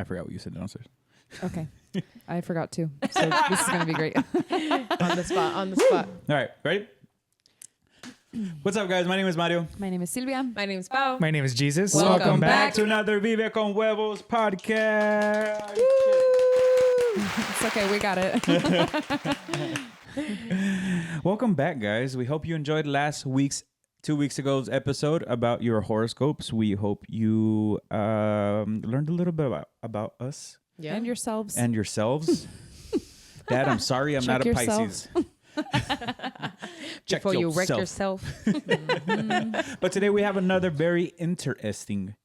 I forgot what you said downstairs. Okay. I forgot too. So this is going to be great. On the spot. All right, ready? What's up, guys? My name is Mario. My name is Sylvia. My name's Pao. My name is Geezuss. Welcome back to another Vive con Huevos podcast. It's okay. We got it. Welcome back, guys. We hope you enjoyed two weeks ago's episode about your horoscopes. We hope you learned a little bit about us. Yeah. And yourselves. And yourselves. Dad, I'm sorry I'm not a Pisces. Check Before you wreck yourself. yourself. But today we have another very interesting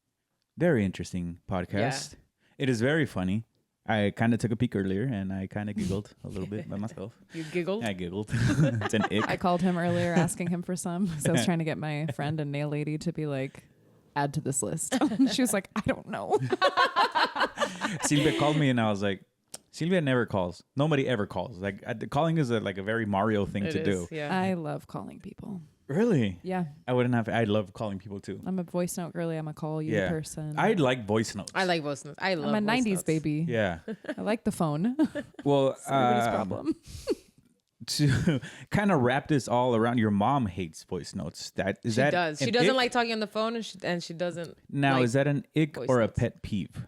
podcast. Yeah. It is very funny. I kind of took a peek earlier and I kind of giggled a little bit by myself. You giggled? I giggled. It's an ick. I called him earlier asking him for some. So I was trying to get my friend and nail lady to be like, add to this list. She was like, I don't know. Sylvia called me and I was like, Sylvia never calls. Nobody ever calls. Like calling is a very Mario thing to do. Yeah. I love calling people. Really? Yeah. I love calling people too. I'm a voice note girly. I'm a call you person. I like voice notes. I like voice notes. I love I'm a voice 90s notes. baby. Yeah. I like the phone. Well, It's everybody's problem. to kind of wrap this all around, your mom hates voice notes. She does. She doesn't like talking on the phone, and she doesn't. Now, like is that an ick voice or notes. a pet peeve?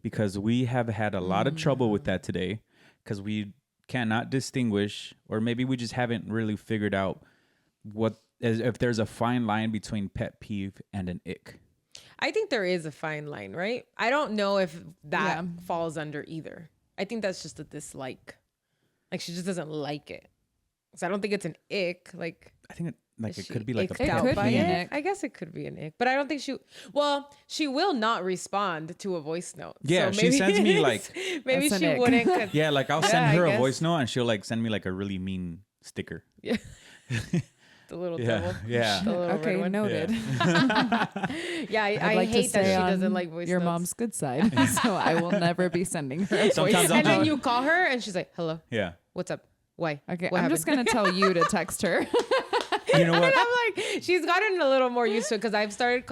Because we have had a lot of trouble with that today because we cannot distinguish, or maybe we just haven't really figured out if there's a fine line between pet peeve and an ick. I think there is a fine line, right? I don't know if that Yeah. falls under either. I think that's just a dislike. Like she just doesn't like it. So I don't think it's an ick. Like I think it is could she be like a icked It out could by be an it? ick. I guess it could be an ick, but I don't think she will not respond to a voice note. Yeah, So she sends me, it's- like- maybe That's she an ick. wouldn't. Yeah, like I'll Yeah, send I her a guess. voice note and she'll like send me like a really mean sticker. Yeah. The little Yeah, devil. yeah. The little Okay, red one. noted. Yeah, I'd I like to hate that stay she on doesn't like voice your notes. mom's good side. So I will never be sending her a voice Sometimes I'll And then just- you call her and she's like, "Hello, Yeah. what's up? Why? Okay, What I'm just going to tell you to text her. You know what? And I'm like, she's gotten a little more used to it because I've started.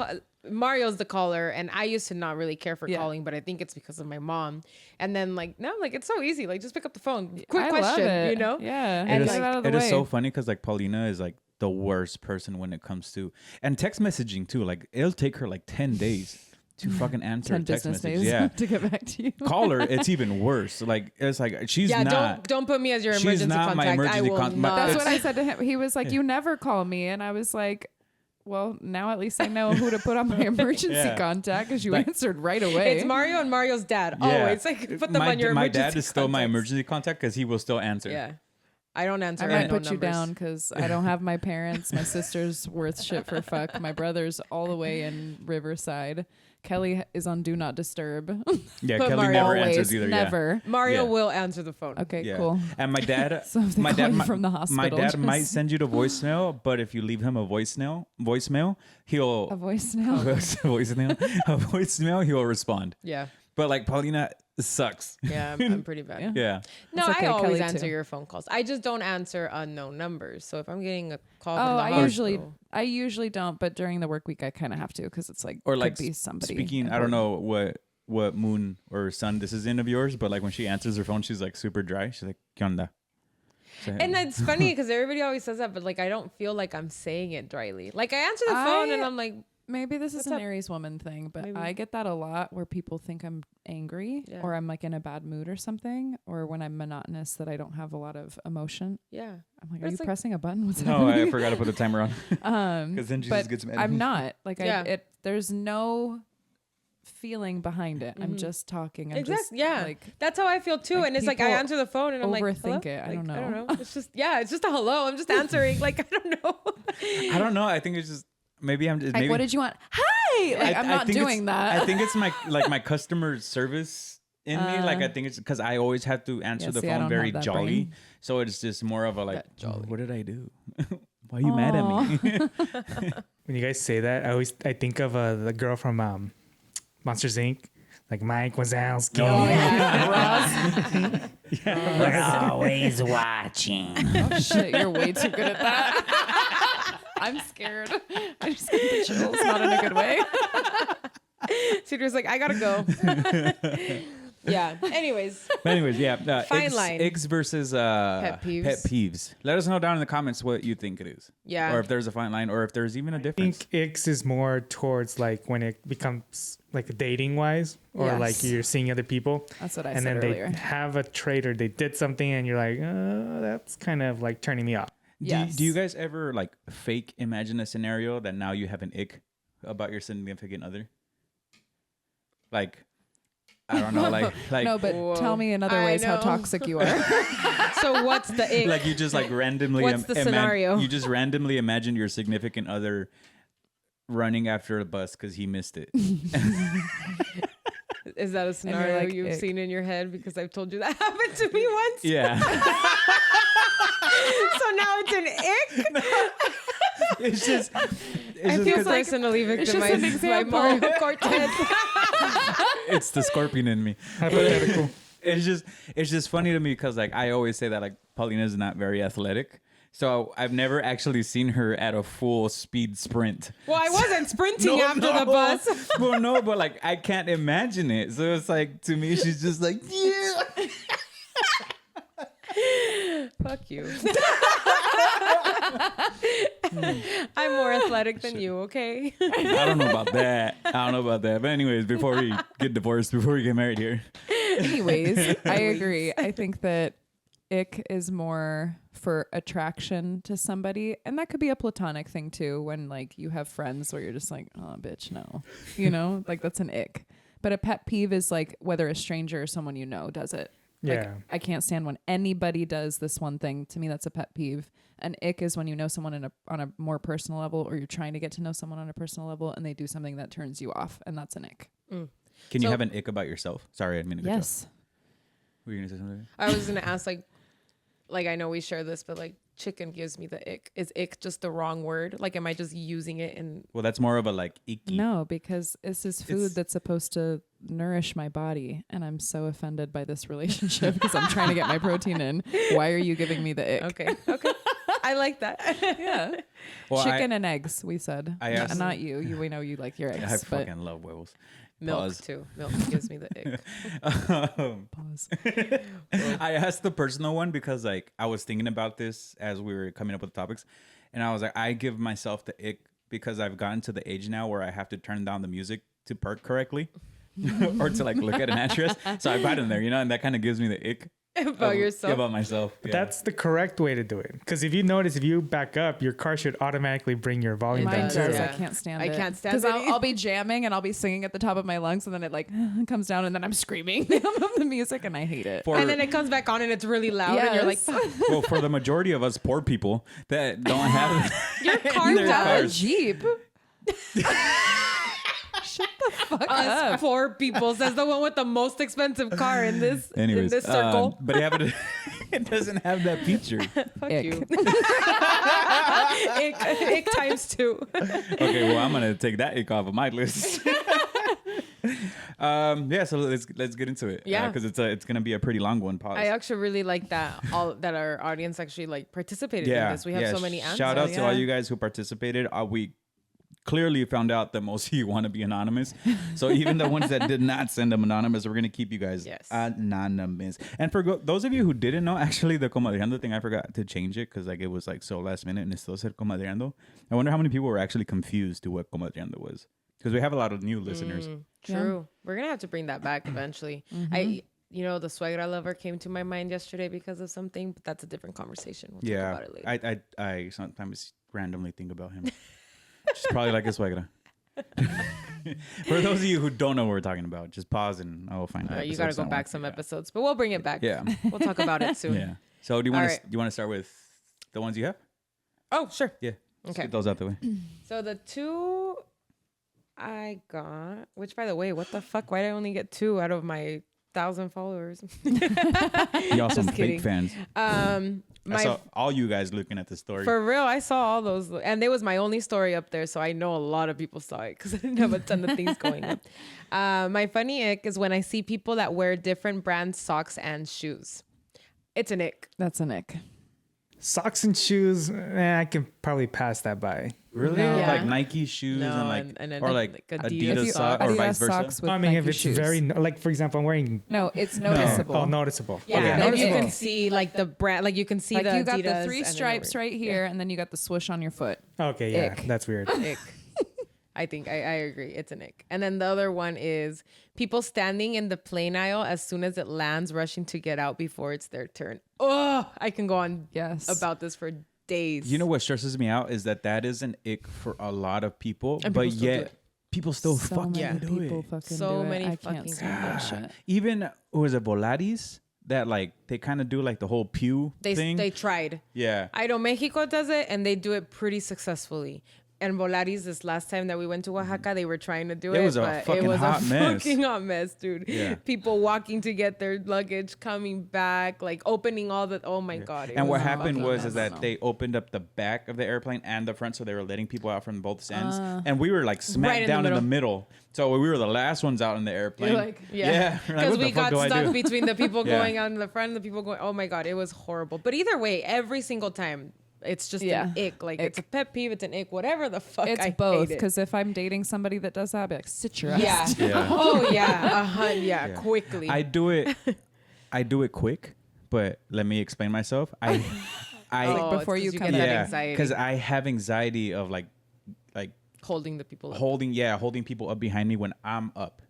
Mario's the caller, and I used to not really care for Yeah. calling, but I think it's because of my mom. And then now, like it's so easy. Like just pick up the phone. Quick I question, love it. you know? Yeah. And And It get is, it out of the it way. is so funny because like Paulina is like the worst person when it comes to and text messaging too. Like it'll take her like 10 days to fucking answer 10 a text business message. days Yeah. to get back to you. Call her, it's even worse. Like it's like she's Yeah, not. don't put me as your she's emergency not my contact. emergency I will contact. not. That's It's- what I said to him. He was like, you never call me. And I was like, well, now at least I know who to put on my emergency Yeah. contact because you Like- answered right away. It's Mario and Mario's dad. Yeah. Always like put them my, on your my emergency dad is still my contacts. emergency contact because he will still answer. Yeah, I don't answer. I might unknown put you numbers. down because I don't have my parents. My sister's worth shit for fuck. My brother's all the way in Riverside. Kelly is on Do Not Disturb. Yeah, But Kelly Mario never Always, answers either. never. Mario Yeah. will answer the phone. Okay, Yeah. cool. And my dad, So if they my call dad you mi- from the my hospital, dad might just- send you to voicemail, but if you leave him a voicemail, he'll A voicemail. voicemail, he'll respond. Yeah, But like Paulina sucks. yeah, I'm pretty bad. Yeah. Yeah. No, It's okay, I always Kelly, answer too. your phone calls. I just don't answer unknown numbers. So if I'm getting a call Oh, from the I usually don't, but during the work week I kind of have to because it's like Or could like be somebody. speaking, I don't know what moon or sun this is in of yours, but like when she answers her phone, she's like super dry. She's like, ¿Qué onda? So, And it's funny because everybody always says that, but like I don't feel like I'm saying it dryly. Like I answer the phone and I'm like, Maybe this is What's an up? Aries woman thing, but Maybe. I get that a lot where people think I'm angry Yeah. or I'm like in a bad mood or something, or when I'm monotonous that I don't have a lot of emotion. yeah. I'm like, But are you it's like- pressing a button? What's no, I happening? forgot to put the timer on because then Jesus But gets mad. at I'm me. not like Yeah. there's no feeling behind it. I'm just talking. I'm just Exactly. Yeah. like That's how I feel too. like and it's like I people answer the phone and I'm like, hello? overthink it. I Like, don't I don't know. know. It's just it's just a hello. I'm just answering. Like I don't know. I don't know. I think it's just maybe I'm just like maybe what did you want? Hi. Like I'm not think doing it's- that. I think it's my customer service in me. Like I think it's because I always have to answer Yeah, the see, I phone don't very have that jolly. brain. So it's just more of a like, That jolly. what did I do? Why are you mad at me? When you guys say that, I think of the girl from Monsters Inc. Like Mike Wazowski. We're always watching. Oh shit, you're way too good at that. I'm scared. I just get the chills, not in a good way. Cedar's like, I gotta go. Yeah. Anyways. Yeah. Fine line. Icks versus Pet peeves. Let us know down in the comments what you think it is. Yeah. Or if there's a fine line, or if there's even a I difference. think Icks is more towards like when it becomes like dating wise, or Yes. like you're seeing other people. That's what I and said then earlier. they have a trait or they did something and you're like, that's kind of like turning me off. Do you guys ever like fake imagine a scenario that now you have an ick about your significant other? Like, I don't know, like No, but Whoa. tell me in other I ways how know. toxic you are. So what's the ick? like you just like randomly What's the scenario? you just randomly imagine your significant other running after a bus because he missed it. Is that a scenario like, you've ick. seen in your head? Because I've told you that happened to me once. Yeah. So now it's an ick. it's just I feel 'cause personally it's just victimized an by example. Mario Cortez. it's the scorpion in me. Hypothetical. It's just funny to me because like I always say that like Paulina is not very athletic. So I've never actually seen her at a full speed sprint. Well, I wasn't sprinting after the bus. Well, no, but like I can't imagine it. So it's like to me, she's just like, yeah. Fuck you. I'm more athletic than you, okay? I don't know about that. But anyways, before we get divorced, before we get married here. Anyways, I agree. I think that ick is more for attraction to somebody, and that could be a platonic thing too, when like you have friends where you're just like, oh bitch, no, you know, like that's an ick. But a pet peeve is like whether a stranger or someone you know does it. Like, Yeah. I can't stand when anybody does this one thing. To me, that's a pet peeve. An ick is when you know someone on a more personal level, or you're trying to get to know someone on a personal level, and they do something that turns you off, and that's an ick. Can you So- have an ick about yourself? Sorry, I didn't mean to cut you off. Yes. Were you gonna say something? I was gonna ask, like I know we share this, but like chicken gives me the ick. Is ick just the wrong word? Like, am I just using it in? Well, that's more of a like icky. No, because this is food It's- that's supposed to nourish my body, and I'm so offended by this relationship because I'm trying to get my protein in. Why are you giving me the ick? Okay, I like that. Yeah. Well, Chicken and eggs, we said. I asked- not you. We know you like your I eggs, but fucking love huevos. Milk Pause. too. Milk gives me the ick. pause. I asked the personal one because like I was thinking about this as we were coming up with topics, and I was like, I give myself the ick because I've gotten to the age now where I have to turn down the music to perk correctly or to like look at an actress. So I got in there, you know, and that kind of gives me the ick About yourself. About myself. But that's the correct way to do it. Because if you notice, if you back up, your car should automatically bring your volume Mine down does. too. Yeah. I can't stand I it. can't stand Because it I'll be jamming and I'll be singing at the top of my lungs, and then it like comes down, and then I'm screaming of the music, and I hate it. And then it comes back on and it's really loud, and you're like, Yes. fuck. well, for the majority of us poor people that don't have Your car Their Have a cars. Jeep. Shut the fuck Us up. poor people, says the one with the most expensive car in this Anyways, in this circle. but it doesn't have that feature. Fuck Ick. you. Ick times 2. Okay, well, I'm gonna take that ick off of my list. Yeah, so let's get into it. Yeah. because it's gonna be a pretty long one. Pause. I actually really like that that our audience actually like participated in this. We have so many answers. Shout out to all Yeah. you guys who participated. We clearly found out that most of you want to be anonymous. So even the ones that did not send them anonymous, we're going to keep you guys Yes. anonymous. And for those of you who didn't know, actually, the comadreando thing, I forgot to change it because like it was like so last minute and it still said comadreando. I wonder how many people were actually confused to what comadreando was, because we have a lot of new listeners. True. We're going to have to bring that back eventually. You know, the suegra lover came to my mind yesterday because of something, but that's a different conversation. We'll talk Yeah, about it later. I sometimes randomly think about him. She's probably like a suegra. For those of you who don't know what we're talking about, just pause and I will find out. You got to go back some episodes, but we'll bring it back. Yeah. We'll talk about it soon. Yeah. So do you want All to right. you want to start with the ones you have? Oh, sure. Yeah. Let's Okay. get those out the way. So the 2 I got, which by the way, what the fuck? Why did I only get 2 out of my 1,000 followers? Y'all some Just kidding. fake fans. I saw all you guys looking at the story. For real, I saw all those, and it was my only story up there, so I know a lot of people saw it because I didn't have a ton of things going up. My funny ick is when I see people that wear different brand socks and shoes. It's an ick. That's an ick. Socks and shoes, I can probably pass that by. Really? Yeah. Like Nike shoes No, and like and then or like like Adidas Adidas, socks. or Adidas vice versa. socks with I mean, if Nike it's shoes. very like, for example, I'm wearing No, it's noticeable. oh noticeable. Yeah, Okay. and you Noticeable. can see like the brand, like you can see Like the you got Adidas the 3 and then stripes over- right here, and then you got the swoosh on your foot. Okay, yeah, Ick. that's weird. Ick. I think I agree. It's an ick. And then the other one is people standing in the plane aisle as soon as it lands, rushing to get out before it's their turn. Oh, I can go on Yes. about this for days. You know what stresses me out is that is an ick for a lot of people, And but people still do yet it. people still So fucking many do people it. fucking So do it. many I fucking can't stand that shit. Even was it Volaris that like they kind of do like the whole pew thing. They tried. Yeah. I know Mexico does it and they do it pretty successfully. And Volaris, this last time that we went to Oaxaca, they were trying to do it. It was a but fucking it was hot a mess. fucking hot mess, dude. Yeah. People walking to get their luggage, coming back, like opening all the. Oh my god! it And what was a happened fucking was mess. is that they opened up the back of the airplane and the front, so they were letting people out from both ends. And we were like smack Right in the down in the middle. middle. So we were the last ones out in the airplane. You're like, Yeah, We're like, because what the we fuck got do I stuck do? between the people Yeah. going out in the front and the people going. Oh my god, it was horrible. But either way, every single time, it's just Yeah. an ick. Like Ick. it's a pet peeve. It's an ick. Whatever the fuck. It's I both, hate it. because if I'm dating somebody that does that, I'd be like, sit your ass Yeah. Yeah. Oh yeah. Yeah. Yeah. Quickly. I do it quick, but let me explain myself. I Oh, it's before 'cause you get come that in. yeah, anxiety. because I have anxiety of like holding the people up. holding people up behind me when I'm up.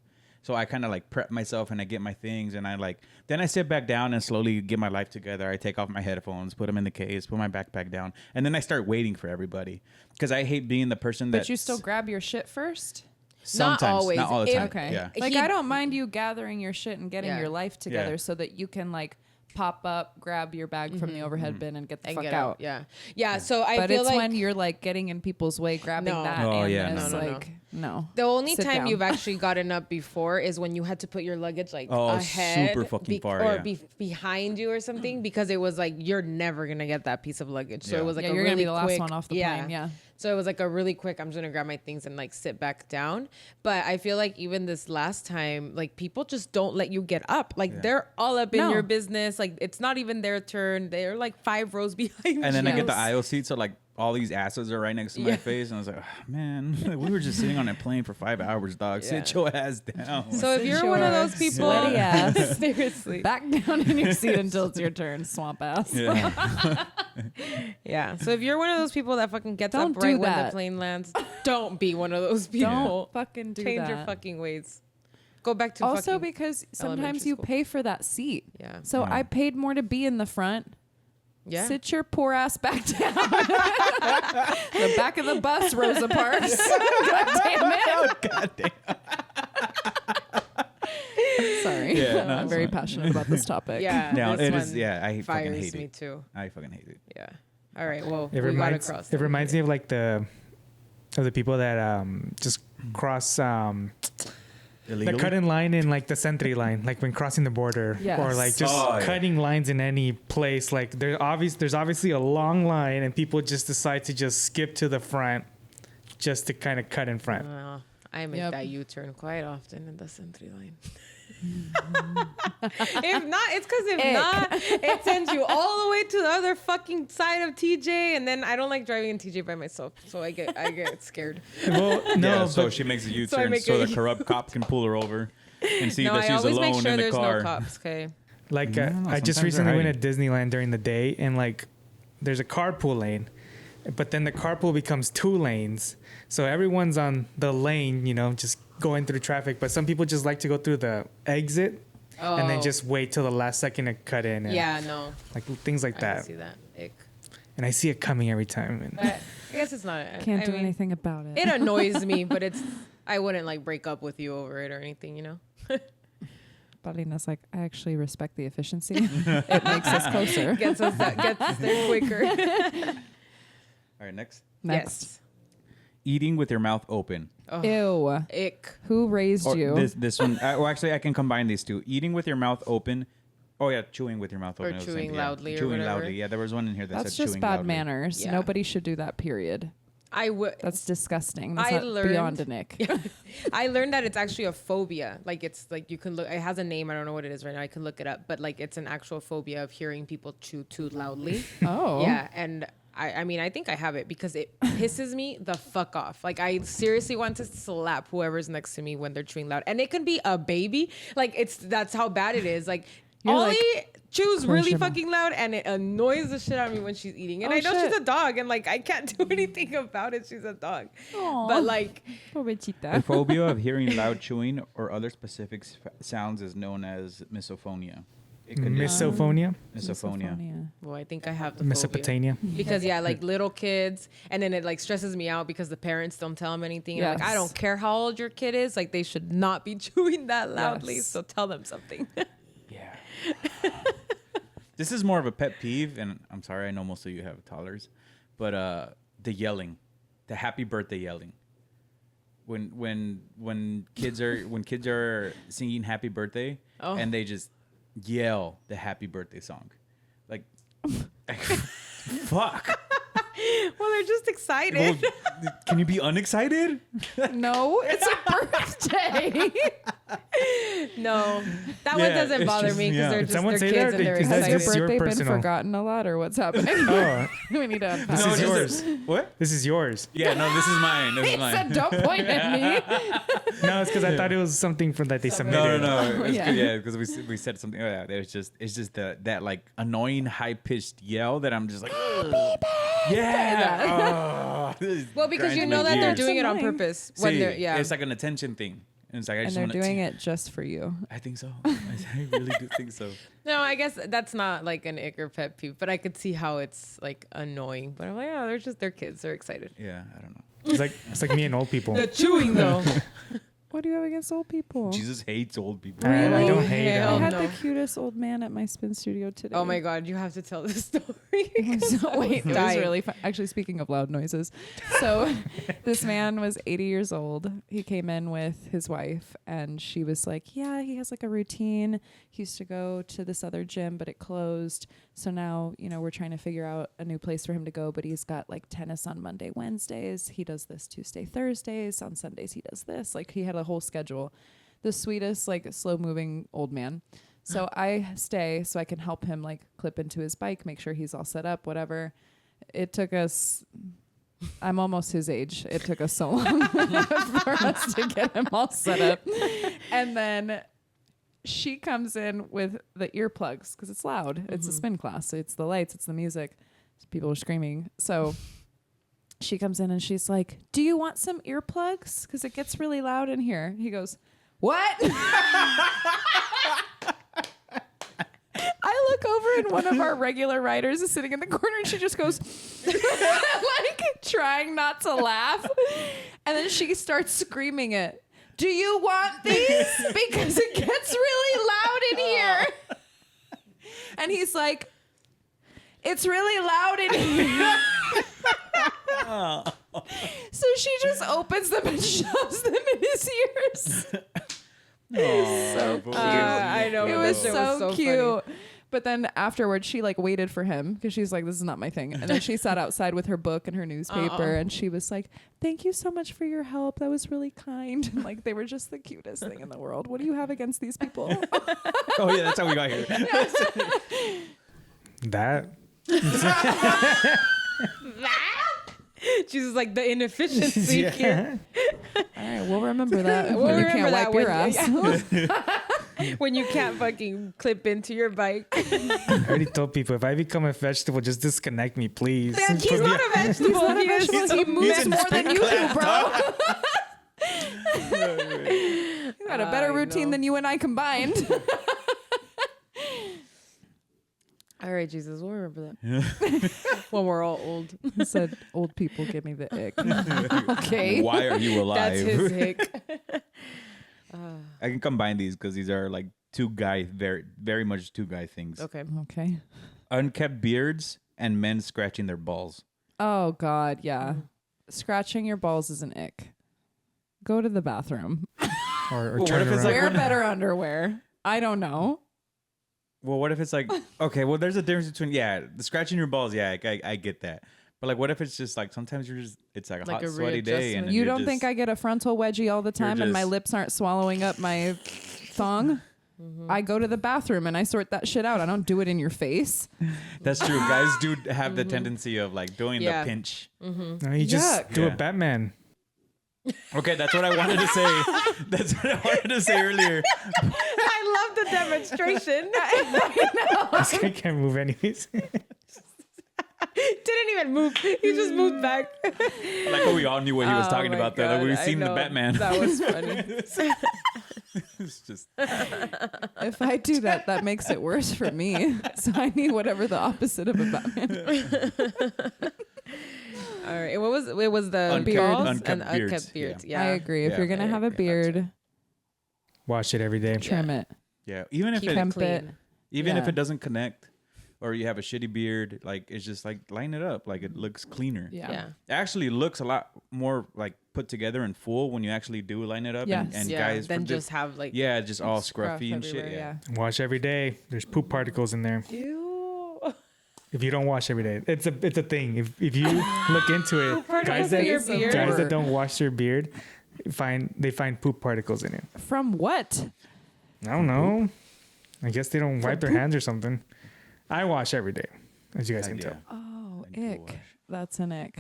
So I kind of like prep myself and I get my things and then I sit back down and slowly get my life together. I take off my headphones, put them in the case, put my backpack down, and then I start waiting for everybody because I hate being the person that. But you still grab your shit first? sometimes, Not always. not all the If- time. Okay. Yeah. Like, He- I don't mind you gathering your shit and getting Yeah. your life together Yeah. so that you can, like, pop up, grab your bag from the overhead bin and get the And fuck get out. Yeah. Yeah. So I But feel it's like when you're, like, getting in people's way, grabbing No. that. Oh, and yeah, it's no. like, no. the only Sit time down. you've actually gotten up before is when you had to put your luggage like Oh, ahead, super fucking far, or yeah. behind you or something, because it was like you're never gonna get that piece of luggage. So Yeah. it was like Yeah, a you're really gonna be the last quick, one off the plane, yeah. So it was like a really quick. I'm just gonna grab my things and like sit back down. But I feel like even this last time, like people just don't let you get up. Like they're all up in No. your business. Like it's not even their turn. They're like 5 rows behind. And then you. I get the aisle seat, so like all these asses are right next to my Yeah. face, and I was like, oh, man, we were just sitting on a plane for 5 hours, dog. Sit your ass down. So if Sit you're one of your those people, sweaty ass. seriously, Back down in your seat until it's your turn, swamp ass. yeah. yeah. So if you're one of those people that fucking gets Don't up right do when the that. plane lands, don't be one of those people. Don't fucking do Change that. your fucking ways. Go back to Also, fucking because sometimes elementary you school. pay for that seat. Yeah. So Yeah. I paid more to be in the front. Yeah. Sit your poor ass back down. The back of the bus, Rosa Parks. God damn it. God damn. Sorry. Yeah, no, I'm it's very fine. passionate about this topic. Yeah. No, this it is. one Yeah, I fucking fires hate me it. too. I fucking hate it. Yeah. All right. Well, It we reminds got across. it reminds me of like the people that just cross the Illegal? cut in line in like the sentry line, like when crossing the border, Yes. or like just Oh, yeah. cutting lines in any place. Like there's obviously a long line, and people just decide to just skip to the front, just to kind of cut in front. I make Yep. that U-turn quite often in the Sentry line. If not, it's because if Ick. not, it sends you all the way to the other fucking side of TJ, and then I don't like driving in TJ by myself, so I get scared. Well, no, Yeah, so but she makes a So I U-turn make so a the corrupt cop can pull her over and see No, that I she's always make alone sure in the there's car. no cops. Okay. like No, no, I just sometimes they're recently went to Disneyland during the day, and like there's a carpool lane, but then the carpool becomes 2 lanes, so everyone's on the lane, just going through traffic. But some people just like to go through the exit and then Oh. just wait till the last second to cut in. And Yeah, no, like things like I can that. see that. Ick. And I see it coming every time. And But I guess it's not. Can't I do mean, anything about it. It annoys me, but I wouldn't like break up with you over it or anything, Paulina's like, I actually respect the efficiency. It makes us closer. Gets us there quicker. All right, next. Next. Eating with your mouth open. Ew. Ick. Who raised Or you? this one. Well, actually, I can combine these two. Eating with your mouth open. Oh yeah, chewing with your mouth open. Or is the same chewing thing, yeah. loudly or Chewing whatever. loudly. Yeah, there was one in here that That's said just chewing bad loudly. manners. Yeah. Nobody should do that, period. I would. That's disgusting. That's I not learned- beyond a nick. I learned that it's actually a phobia. Like it's like you can look. It has a name. I don't know what it is right now. I can look it up. But like it's an actual phobia of hearing people chew too loudly. Oh. Yeah, and I mean, I think I have it because it pisses me the fuck off. Like, I seriously want to slap whoever's next to me when they're chewing loud. And it can be a baby. Like, that's how bad it is. Like, Ollie chews really fucking loud and it annoys the shit out of me when she's eating. And I know she's a dog and, like, I can't do anything about it. She's a dog. Aww. But, like... The phobia of hearing loud chewing or other specific sounds is known as misophonia. Misophonia? Misophonia. Well, I think I have the phobia. Mesopotamia. Because like little kids, and then it like stresses me out because the parents don't tell them anything. And I'm like, I don't care how old your kid is, like they should not be chewing that loudly. Yes. So tell them something. Yeah. This is more of a pet peeve, and I'm sorry, I know most of you have toddlers, but the yelling, the happy birthday yelling. When kids are singing happy birthday and they just yell the happy birthday song, like fuck. Well, they're just excited. Well, can you be unexcited? No, it's a birthday. No, that one doesn't bother me because they're Did just someone they're say kids that? and they're Is that Has your just your birthday been personal- forgotten a lot, or what's happening? Oh, We need to unpack. this is yours. What? This is yours. Yeah, no, this is mine. This is He mine. said, "Don't point at me." No, it's because I thought it was something from that they submitted. No. It's Yeah. yeah, because we said something. Oh, yeah, it's just that like annoying high pitched yell that I'm just like, yeah. well, because you Grinds know my that they're gears. doing it on Annoying. purpose when See, they're it's like an attention thing. And it's like I And just they're want doing it just for you. I think so. I really do think so. No, I guess that's not like an ick or pet peeve, but I could see how it's like annoying. But I'm like, oh, they're kids, they're excited. Yeah, I don't know. It's like me and old people. The chewing though. What do you have against old people? Jesus hates old people. I Really? don't hate Hell I them. had no. the cutest old man at my spin studio today. Oh my god, you have to tell this story. So, wait, it was dying. really fun. Actually, speaking of loud noises, so this man was 80 years old. He came in with his wife, and she was like, "Yeah, he has like a routine. He used to go to this other gym, but it closed. So now, we're trying to figure out a new place for him to go. But he's got like tennis on Monday, Wednesdays. He does this Tuesday, Thursdays. On Sundays, he does this. Like he had a whole schedule. The sweetest, like slow moving old man." So I stay so I can help him like clip into his bike, make sure he's all set up, whatever. It took us, I'm almost his age. It took us so long for us to get him all set up. And then she comes in with the earplugs because it's loud. It's a spin class. So it's the lights, it's the music. People are screaming. So she comes in and she's like, "Do you want some earplugs? Because it gets really loud in here." He goes, "What?" I look over and one of our regular riders is sitting in the corner and she just goes like trying not to laugh. And then she starts screaming it. "Do you want these? Because it gets really loud in here." And he's like, "It's really loud in here." So she just opens them and shoves them in his ears. So cute. I know. It but was that shit so cute. funny. But then afterwards, she like waited for him because she's like, "This is not my thing." And then she sat outside with her book and her newspaper, and she was like, "Thank you so much for your help. That was really kind." And like they were just the cutest thing in the world. What do you have against these people? Oh yeah, that's how we got here. That. Jesus, like the inefficiency. Yeah. Kid. All right, we'll remember that. We'll when you remember can't that wipe your when- ass. When you can't fucking clip into your bike. I already told people if I become a vegetable, just disconnect me, please. Man, he's Put me- not a vegetable. He's not a He is- vegetable. He moves more than you do, bro. He's got a better I routine know. than you and I combined. All right, Jesus, we'll remember that. When we're all old. He said, "Old people give me the ick." Okay. Why are you alive? That's his hick. I can combine these because these are like very much two guy things. Okay. Okay. Unkept beards and men scratching their balls. Oh God, yeah. Scratching your balls is an ick. Go to the bathroom. or What turn if it's around. like Wear when- better underwear. I don't know. Well, what if it's like, okay, well, there's a difference between, the scratching your balls. Yeah, I get that. But like, what if it's just like, sometimes it's like a Like hot, a sweaty day. And readjustment. You you're don't just- think I get a frontal wedgie all the time and my just- lips aren't swallowing up my thong? I go to the bathroom and I sort that shit out. I don't do it in your face. That's true. Guys do have the tendency of like doing Yeah. the pinch. No, you just do a Batman. Okay, that's what I wanted to say. That's what I wanted to say earlier. I love the demonstration. This guy can't move anyways. Didn't even move. He just moved back. Like, we all knew what he was talking my about though. Like, God, we've I seen the know. Batman. That was funny. It's just If I do that, that makes it worse for me. So I need whatever the opposite of a Batman. All right. It was the Unkept- balls unkept and beards, unkept beards. I Yeah. agree. If Yeah. you're gonna have a beard, Wash it every day. trim it. yeah. Even if Keep it it Kemp it. clean. even if Yeah. it doesn't connect, or you have a shitty beard, like it's just like line it up. Like it looks cleaner. Yeah. Yeah. It actually looks a lot more like put together and full when you actually do line it up. Yes. And Yeah. guys Then for just have like. yeah, just all Scruff scruffy and shit. everywhere, Yeah. Wash every day. There's poop particles in there. Ew. If you don't wash every day, it's a thing. If you look into it, guys for your that beard? guys that don't wash their beard find poop particles in it. From what? I don't know. I guess they don't wipe their hands or something. I wash every day, as you guys can Yeah. tell. Oh, I need to ick. wash. That's an ick.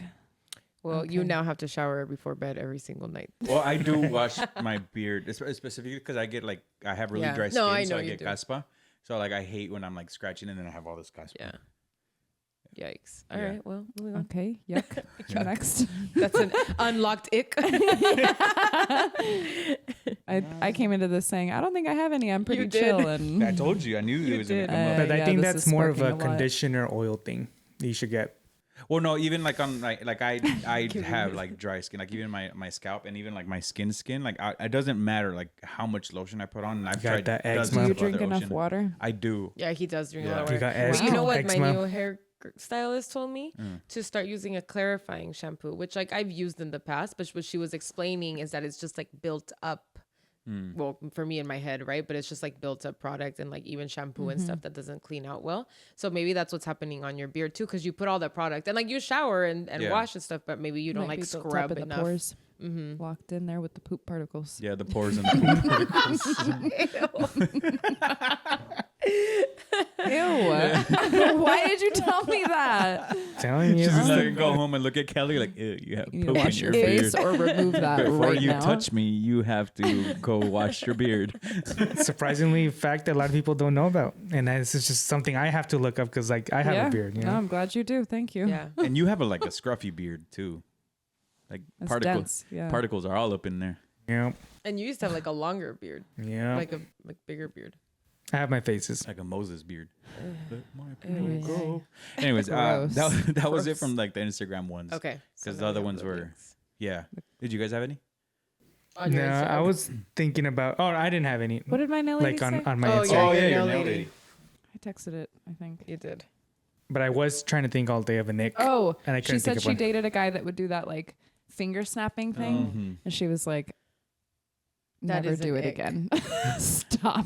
Well, you Okay. now have to shower before bed every single night. Well, I do wash my beard specifically because I get like I have really Yeah. dry skin, No, I so know I you get do. caspa. So like I hate when I'm like scratching and then I have all this caspa. Yeah. Yikes. All Yeah. right. Well, moving on. Okay, yuck. Next. That's an unlocked ick. I came into this saying, I don't think I have any. I'm pretty You did. chill. And I told you, I knew it was gonna did. come up. But I yeah, think this that's is more of sparking a a lot. conditioner oil thing that you should get. Well, no, even like on like I have like dry skin, like even my scalp and even like my skin, like it doesn't matter like how much lotion I put on. And I've got tried that dozens eczema. do you of other drink enough lotion. water? I do. Yeah, he does drink a Yeah. lot of You water. got But eczema. you know what? eczema. My new hair stylist told me to start using a clarifying shampoo, which like I've used in the past, but what she was explaining is that it's just like built up. Well, for me in my head, right? But it's just like built up product and like even shampoo and stuff that doesn't clean out well. So maybe that's what's happening on your beard too, because you put all that product and like you shower and Yeah. wash and stuff, but maybe you don't Might like be built up scrub in enough. the pores. Locked in there with the poop particles. Yeah, the pores and the Ew. Why did you tell me that? Telling you. She's just like go home and look at Kelly like, ew, you have You need to poop in wash your your beard. face or remove that Before right you now. touch me, you have to go wash your beard. Surprisingly, fact that a lot of people don't know about, and this is just something I have to look up because like I have yeah. a beard. You No, know? I'm glad you do. Thank you. Yeah. And you have a scruffy beard too. Like It's particles. dense. Yeah. Particles are all up in there. Yeah. And you used to have like a longer beard, Yeah. like a bigger beard. I have my faces. Like a Moses beard. Let my Ew. people go. Anyways, Gross. that was it Gross. from like the Instagram ones. Okay. So 'Cause now the other we have ones were- links. Yeah. Did you guys have any? On No, your Instagram. I was thinking about. Oh, I didn't have any. What did my nail lady Like say? on my Oh, Instagram. yeah, Oh, your yeah, nail your nail lady. lady. I texted it, I think. You did. But I was trying to think all day of a Nick. Oh, And I she couldn't said think of she one. dated a guy that would do that like finger snapping thing. And she was like, That never is do an it ick. again. Stop.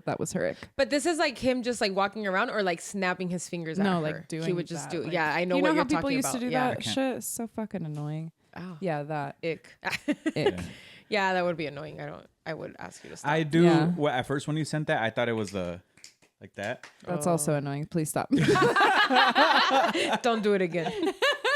That was her ick. But this is like him just like walking around or like snapping his fingers at No, her. like doing He would just that, do. like- Yeah, I know you what know you're how people talking used about. to do Yeah. that shit? It's so fucking annoying. Oh, Yeah, that ick. ick. Yeah, that would be annoying. I would ask you to stop. I do. Yeah. Well, at first when you sent that, I thought it was like that. That's also annoying. Please stop. Don't do it again.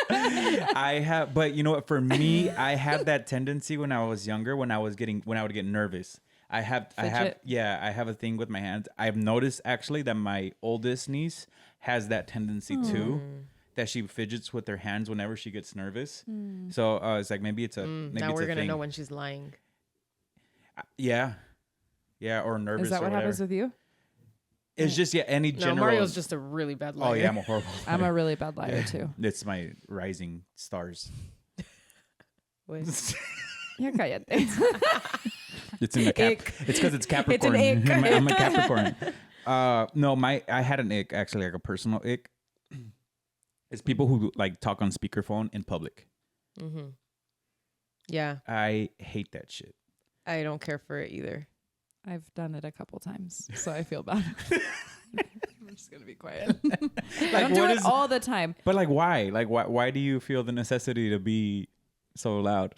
I have, but you know what? For me, I had that tendency when I was younger. When I would get nervous. I have, Fidget? I have a thing with my hands. I've noticed actually that my oldest niece has that tendency too. That she fidgets with her hands whenever she gets nervous. So it's like maybe it's a maybe Now it's we're a gonna thing. know when she's lying. Yeah, or nervous. Is that or what whatever. happens with you? It's just any No, general. Mario's just a really bad liar. Oh yeah, I'm a horrible. I'm a really bad liar too. It's my rising stars. Wait. Yeah, cállate. It's in the cap. Ick. It's because it's Capricorn. ick. I'm a Capricorn. No, I had an ick actually, like a personal ick. It's people who like talk on speakerphone in public. Mm-hmm. Yeah, I hate that shit. I don't care for it either. I've done it a couple times, so I feel bad. I'm just gonna be quiet. I don't do what it is- all the time. But like, why? Like, why do you feel the necessity to be so loud?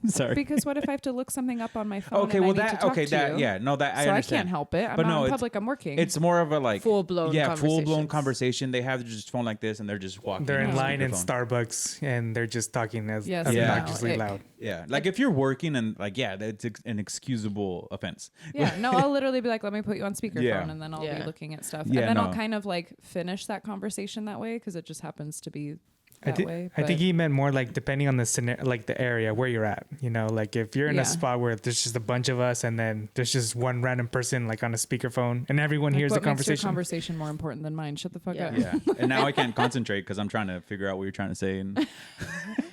Sorry. Because what if I have to look something up on my phone? Okay, and well I need to that talk okay to that you? yeah no that I So I understand. can't help it. I'm But not no, in it's- public. I'm working. It's more of a like Full-blown full blown conversations. conversation. They have just phone like this and they're just walking. They're in on line in speakerphone. Starbucks and they're just talking as Yes, Yeah. obnoxiously no, loud. Yeah, like if you're working and like that's an excusable offense. Yeah, no, I'll literally be like, let me put you on speakerphone, Yeah. and then I'll Yeah. be looking at stuff, Yeah, and then no. I'll kind of like finish that conversation that way because it just happens to be I that think way. I think but- he meant more like depending on the scenario, like the area where you're at. You know, like if you're in Yeah. a spot where there's just a bunch of us and then there's just one random person like on a speakerphone and everyone like, hears what the makes your conversation. conversation more important than mine? Shut the fuck Yeah. up. Yeah, and now I can't concentrate because I'm trying to figure out what you're trying to say. And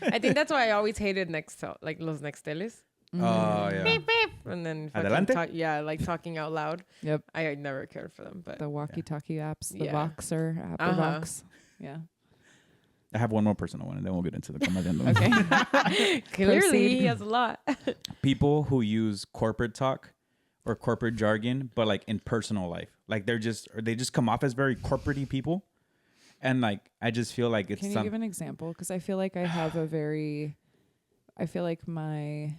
I think that's why I always hated like los nexteles. oh yeah, Beep beep, and then fucking Adelante? like talking out loud. Yep. I never cared for them, but The walkie-talkie apps, the Yeah. Voxer app, or Uh-huh. Vox. Yeah. I have one more personal one, and then we'll get into the comedian. Okay. clearly Proceed. he has a lot. People who use corporate talk or corporate jargon, but like in personal life, like they just come off as very corporate-y people, and like I just feel like it's Can you give an example? Because I feel like I have a very, I feel like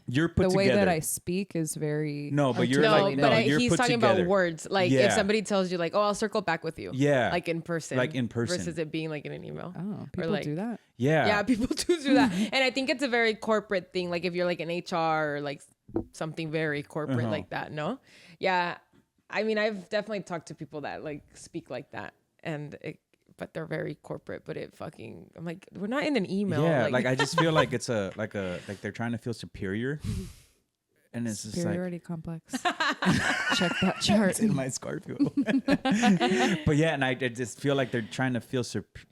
you're put the way together. that I speak is very No, but you're No, like but you're he's put talking together. about words. Like Yeah. if somebody tells you like, "Oh, I'll circle back with you." Yeah, Like in person. Like in person. versus it being like in an email. oh, people like- do that. yeah, Yeah, people do that, and I think it's a very corporate thing. Like if you're like an HR or like something very corporate Uh-huh. like that. No, yeah. I mean, I've definitely talked to people that like speak like that, but they're very corporate. But I'm like, we're not in an email. Yeah, like I just feel like it's like they're trying to feel superior, and it's just like Superiority complex. Check that chart. it's in my Scarfield. But yeah, and I just feel like they're trying to feel.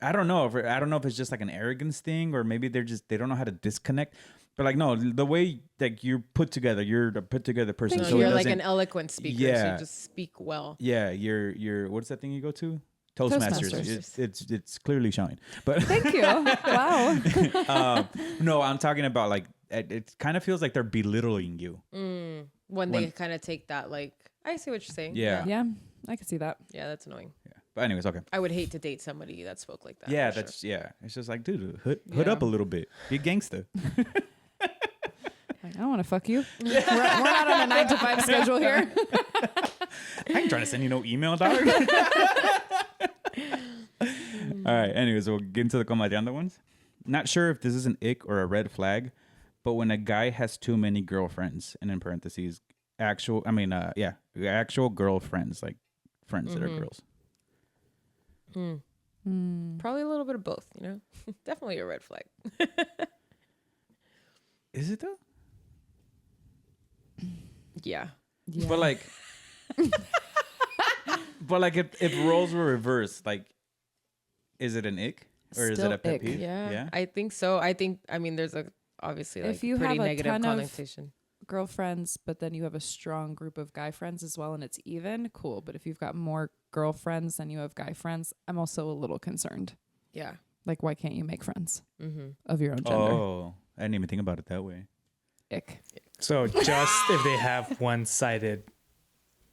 I don't know if it's just like an arrogance thing, or maybe they don't know how to disconnect. But like no, the way like you're put together, you're a put together person. no, So it you're like doesn't- an eloquent speaker. So Yeah. you just speak well. Yeah, you're what's that thing you go to? Toastmasters. Toastmasters. It's clearly showing. But Thank you. Wow. no, I'm talking about like it kind of feels like they're belittling you. When they kind of take that, like, I see what you're saying. Yeah. Yeah, I can see that. Yeah, that's annoying. Yeah. But anyways, okay. I would hate to date somebody that spoke like that. Yeah, for sure. that's yeah. It's just like, dude, hood Yeah. up a little bit. Be a gangster. Like, I don't want to fuck you. We're not on a 9 to 5 schedule here. I ain't trying to send you no email, dog. All right. Anyways, we'll get into the comediante ones. Not sure if this is an ick or a red flag, but when a guy has too many girlfriends, and in parentheses, actual girlfriends, like friends that are girls. Probably a little bit of both, you know? Definitely a red flag. Is it though? Yeah. Yeah. But like, if roles were reversed, like, is it an ick or is it Still a pet ick. peeve? Yeah. I think so. I mean, there's obviously like If you pretty have a negative ton of- connotation. girlfriends, but then you have a strong group of guy friends as well, and it's even, cool. But if you've got more girlfriends than you have guy friends, I'm also a little concerned. Yeah. Like, why can't you make friends Mm-hmm. of your own gender? Oh, I didn't even think about it that way. Ick. So just if they have one-sided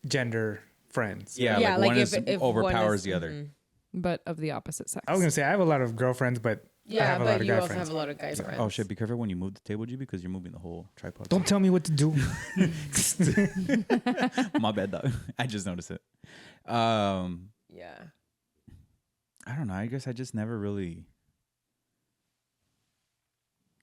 gender friends. Yeah, Yeah, like one like is if one overpowers is- the other. mhm. But of the opposite sex. I was gonna say I have a lot of girlfriends, but I Yeah, have a lot but of you guy also friends. have a lot of guy friends. Oh shit! Be careful when you move the table, G, because you're moving the whole tripod. Don't tell me what to do. My bad, dog. I just noticed it. I Yeah. don't know. I guess I just never really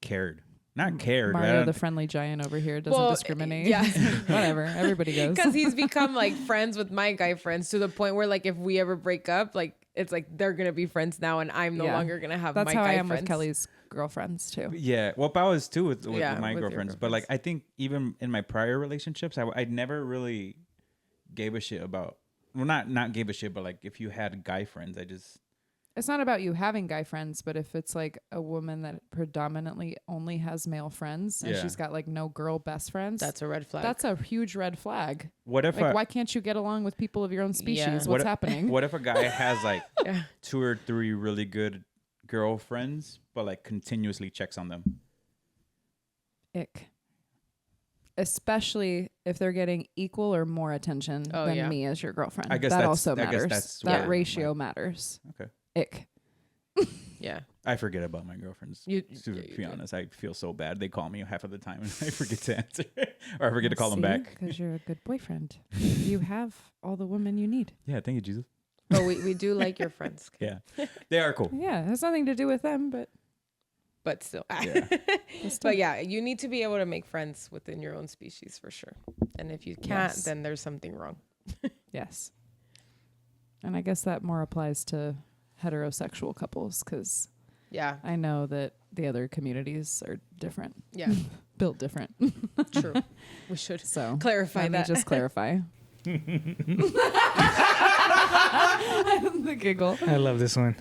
cared. Not cared. but I Mario, don't- the friendly giant over here, doesn't Well, discriminate. yeah. Whatever. Everybody goes. Because he's become like friends with my guy friends to the point where like if we ever break up, like it's like they're gonna be friends now and I'm no Yeah. longer gonna have That's my how guy I am friends. with Kelly's girlfriends too. Yeah, well, I was too with Yeah, my with your girlfriends, but like I think even in my prior relationships, I never really gave a shit about. Well, not gave a shit, but like if you had guy friends, I just It's not about you having guy friends, but if it's like a woman that predominantly only has male friends and Yeah. she's got like no girl best friends, That's a red flag. that's a huge red flag. what if Like, why can't you get along with people of your own species? Yeah. What's What if- happening? what if a guy has like Yeah. 2 or 3 really good girlfriends, but like continuously checks on them? Ick. Especially if they're getting equal or more attention Oh, than yeah. me as your girlfriend. I guess that that's- also I guess matters. that's That where ratio matters. Okay. Ick. Yeah. I forget about my girlfriends. You- to yeah, you be do. honest, I feel so bad. They call me half of the time and I forget to answer, or I forget to call them back. Because you're a good boyfriend. You have all the women you need. Yeah, thank you, Jesus. But we do like your friends. Yeah, they are cool. Yeah, it has nothing to do with them, but But still. Yeah. But yeah, you need to be able to make friends within your own species for sure. And if you can't, Yes. then there's something wrong. yes. And I guess that more applies to heterosexual couples because Yeah. I know that the other communities are different, Yeah. built different. True. We should So clarify let me that. just clarify. The giggle. I love this one.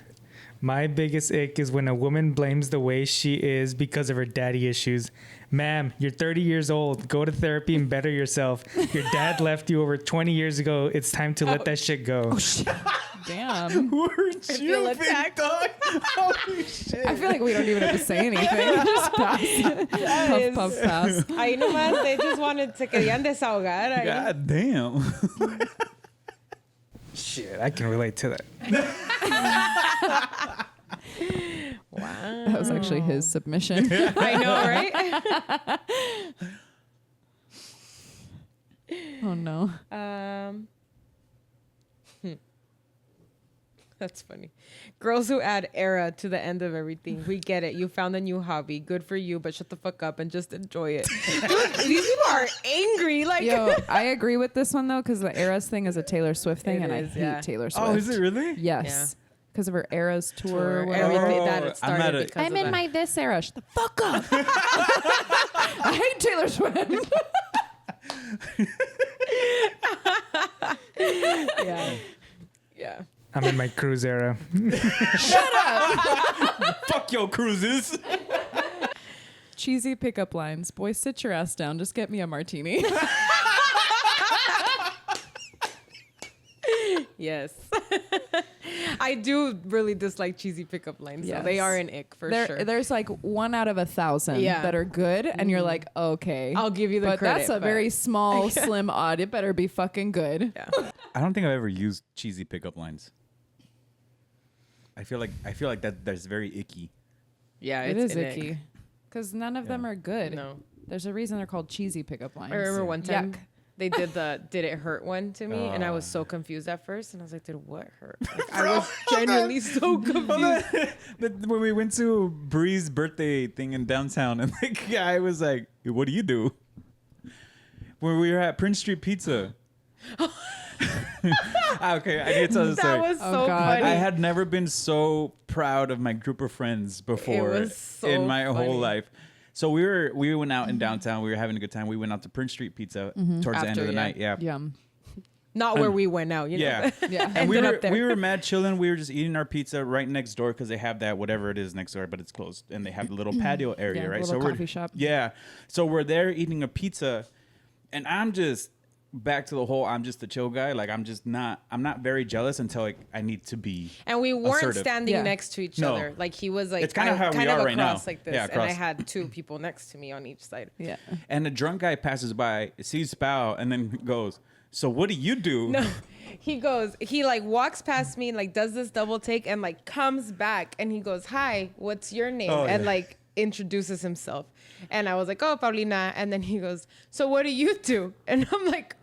My biggest ick is when a woman blames the way she is because of her daddy issues. Ma'am, you're 30 years old. Go to therapy and better yourself. Your dad left you over 20 years ago. It's time to let that shit go. Damn. Weren't feel attacked. dog? Holy shit. I feel like we don't even have to say anything. Just pass. Puff, is- puff, pass. Ahí nomás, they just wanted to querían desahogar. Ahí. God damn. Shit, I can relate to that. Wow. That was actually his submission. I know, right? Oh no. That's funny. Girls who add era to the end of everything. We get it. You found a new hobby. Good for you, but shut the fuck up and just enjoy it. Dude, these people are angry. Like, Yo, I agree with this one though, because the Eras thing is a Taylor Swift thing, It and I is, hate yeah. Taylor Swift. Oh, is it really? Yes, because of her Eras tour. or or whatever. everything Oh, that it I'm started at a- because I'm of in that. my this era. Shut the fuck up. I hate Taylor Swift. Yeah. Yeah. I'm in my cruise era. Fuck your cruises. Cheesy pickup lines. Boy, sit your ass down. Just get me a martini. Yes. I do really dislike cheesy pickup lines. So they Yes. are an ick for sure. There's like 1 out of 1,000 Yeah. that are good, and you're like, okay, I'll give you the but credit. that's a very small, slim odd. It better be fucking good. Yeah. I don't think I've ever used cheesy pickup lines. I feel like that's very icky. Yeah, It it's is an icky ick. because none of them are good. No. There's a reason they're called cheesy pickup lines. I remember one time Yuck. they did the "Did it hurt?" one to me, and I was so confused at first, and I was like, "Did what hurt?" Like, I was genuinely so confused. But when we went to Bree's birthday thing in downtown, and the guy was like, "What do you do?" When we were at Prince Street Pizza. Okay, I need to tell this That story. was Oh, so God. funny. I had never been so proud of my group of friends before was so in my funny. whole life. So we went out in downtown. We were having a good time. We went out to Prince Street Pizza towards the end After, of the yeah. night. Yeah. Yum. Not where we went out, you know. Yeah. Yeah. And we Ended were up there. we were mad chilling. We were just eating our pizza right next door because they have that whatever it is next door, but it's closed, and they have the little patio area, Yeah, right? little we're coffee shop. Yeah. So we're there eating a pizza, and I'm just back to the whole. I'm just a chill guy. Like I'm not very jealous until like I need to be. And we weren't Assertive. standing Yeah. next to each No. other. Like he was like It's kinda how we are right now. across like this, Yeah, and I across. had 2 people next to me on each side. Yeah. And a drunk guy passes by, sees Spow, and then goes, "So what do you do?" No, he like walks past me, like does this double take, and like comes back, and he goes, "Hi, what's your name?" Oh, and yeah. like introduces himself, and I was like, "Oh, Paulina," and then he goes, "So what do you do?" And I'm like,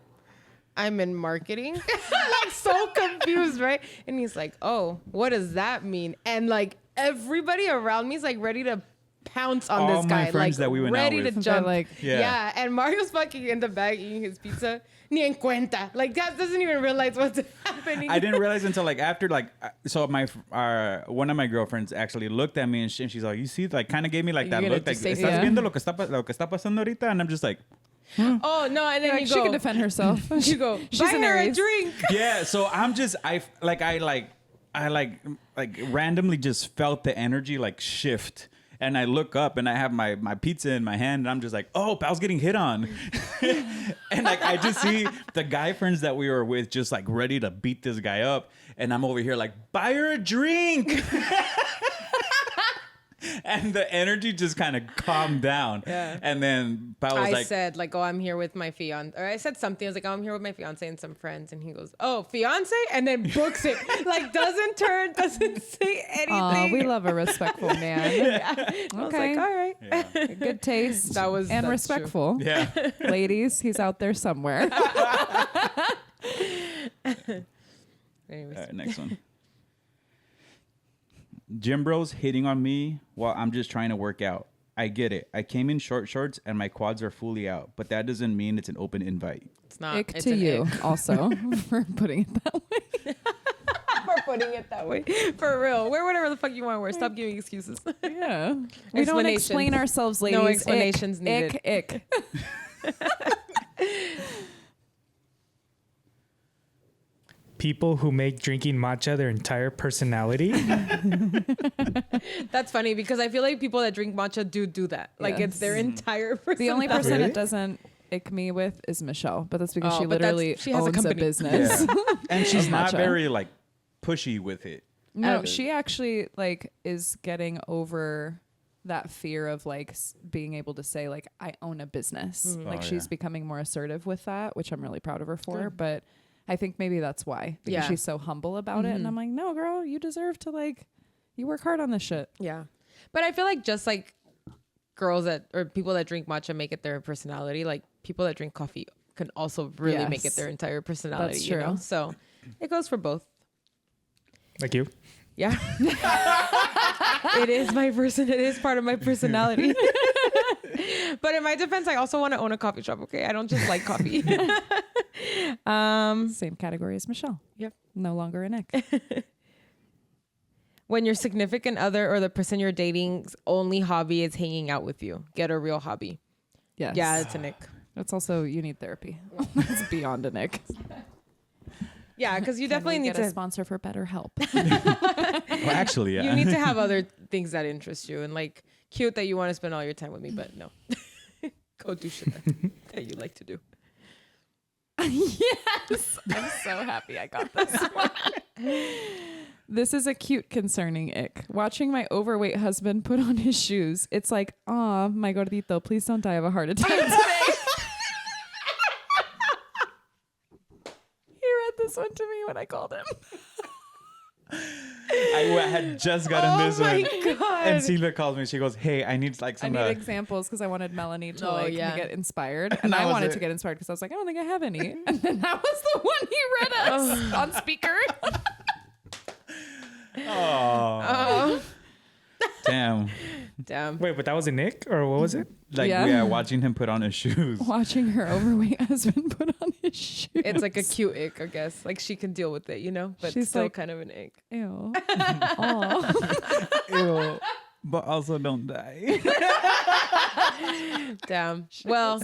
"I'm in marketing." Like so confused, right? And he's like, "Oh, what does that mean?" And like everybody around me is like ready to pounce on All this my guy, friends like that we went out ready to with. They're jump. like- Yeah. And Mario's fucking in the back eating his pizza. Ni en cuenta. Like that doesn't even realize what's happening. I didn't realize until like after like so my one of my girlfriends actually looked at me and she's like, "You see," like kind of gave me like that You're gonna look like, just say "Estás something? viendo lo que está pasando ahorita?" And I'm just like, Oh no! And then Like, you she go. can defend herself. You go. She's Buy an her a Aries. drink. yeah. So I'm just I randomly just felt the energy like shift. And I look up and I have my pizza in my hand and I'm just like, "Oh, Pal's getting hit on." And like I just see the guy friends that we were with just like ready to beat this guy up. And I'm over here like, "Buy her a drink." And the energy just kind of calmed down. Yeah. And then Pao was I like, said, like, oh, I'm here with my fiance. Or I said something. I was like, oh, I'm here with my fiance and some friends. And he goes, oh, fiance? And then books it. Like, doesn't say anything. Oh, we love a respectful man. Yeah. I was Okay. like, all right. yeah. Good taste. That's true. respectful. Yeah. Ladies, he's out there somewhere. Anyways. All right, next one. Gym bros hitting on me while I'm just trying to work out. I get it. I came in short shorts and my quads are fully out, but that doesn't mean it's an open invite. It's not. Ick It's to an you ick. also for putting it that way. For putting it that way. For real. Wear whatever the fuck you want to wear. Stop giving excuses. Yeah. We don't Explanations. explain ourselves, ladies. No explanations Ick, needed. Ick. People who make drinking matcha their entire personality. That's funny because I feel like people that drink matcha do that. Like it's their entire personality. The only person Really? it doesn't ick me with is Michelle, but that's because Oh, she but that's- literally she has a owns a company. business. And she's Of not matcha. very like pushy with it. No, Oh. she actually like is getting over that fear of like being able to say like I own a business. Like Oh, she's yeah. becoming more assertive with that, which I'm really proud of her for. Good. But I think maybe that's why because Yeah. she's so humble about it. And I'm like, no, girl, you deserve to like you work hard on this shit. Yeah. But I feel like just like girls that or people that drink matcha make it their personality, like people that drink coffee can also really make it Yes. their entire personality. That's You know? true. So it goes for both. Like you. Yeah. It is my person. It is part of my personality. But in my defense, I also want to own a coffee shop. Okay. I don't just like coffee. Same category as Michelle. Yep. No longer an ick. When your significant other or the person you're dating's only hobby is hanging out with you, get a real hobby. Yes. Yeah, it's an ick. That's also you need therapy. That's beyond an ick. Yeah, because you definitely need get a to. sponsor for BetterHelp. Well, actually, yeah. You need to have other things that interest you and like cute that you want to spend all your time with me, but no. Go do shit that you like to do. Yes. I'm so happy I got this one. This is a cute, concerning ick. Watching my overweight husband put on his shoes. It's like, aw, my gordito, please don't die of a heart attack today. He read this one to me when I called him. I had just gotten this my one. God. And Sylvia calls me. She goes, hey, I need like I some. need examples because I wanted Melanie to Oh, yeah. get inspired. And And that I was wanted it. to get inspired because I was like, I don't think I have any. And then that was the one he read us on speaker. Oh, damn. Damn. Wait, but that was a Nick or what was it? Like, Yeah. yeah, watching him put on his shoes. Watching her overweight husband put on his shoes. It's like a cute ick, I guess. Like she can deal with it, you know? But She's still like- kind of an ick. Ew. Aw. Ew. But also don't die. Damn. Well,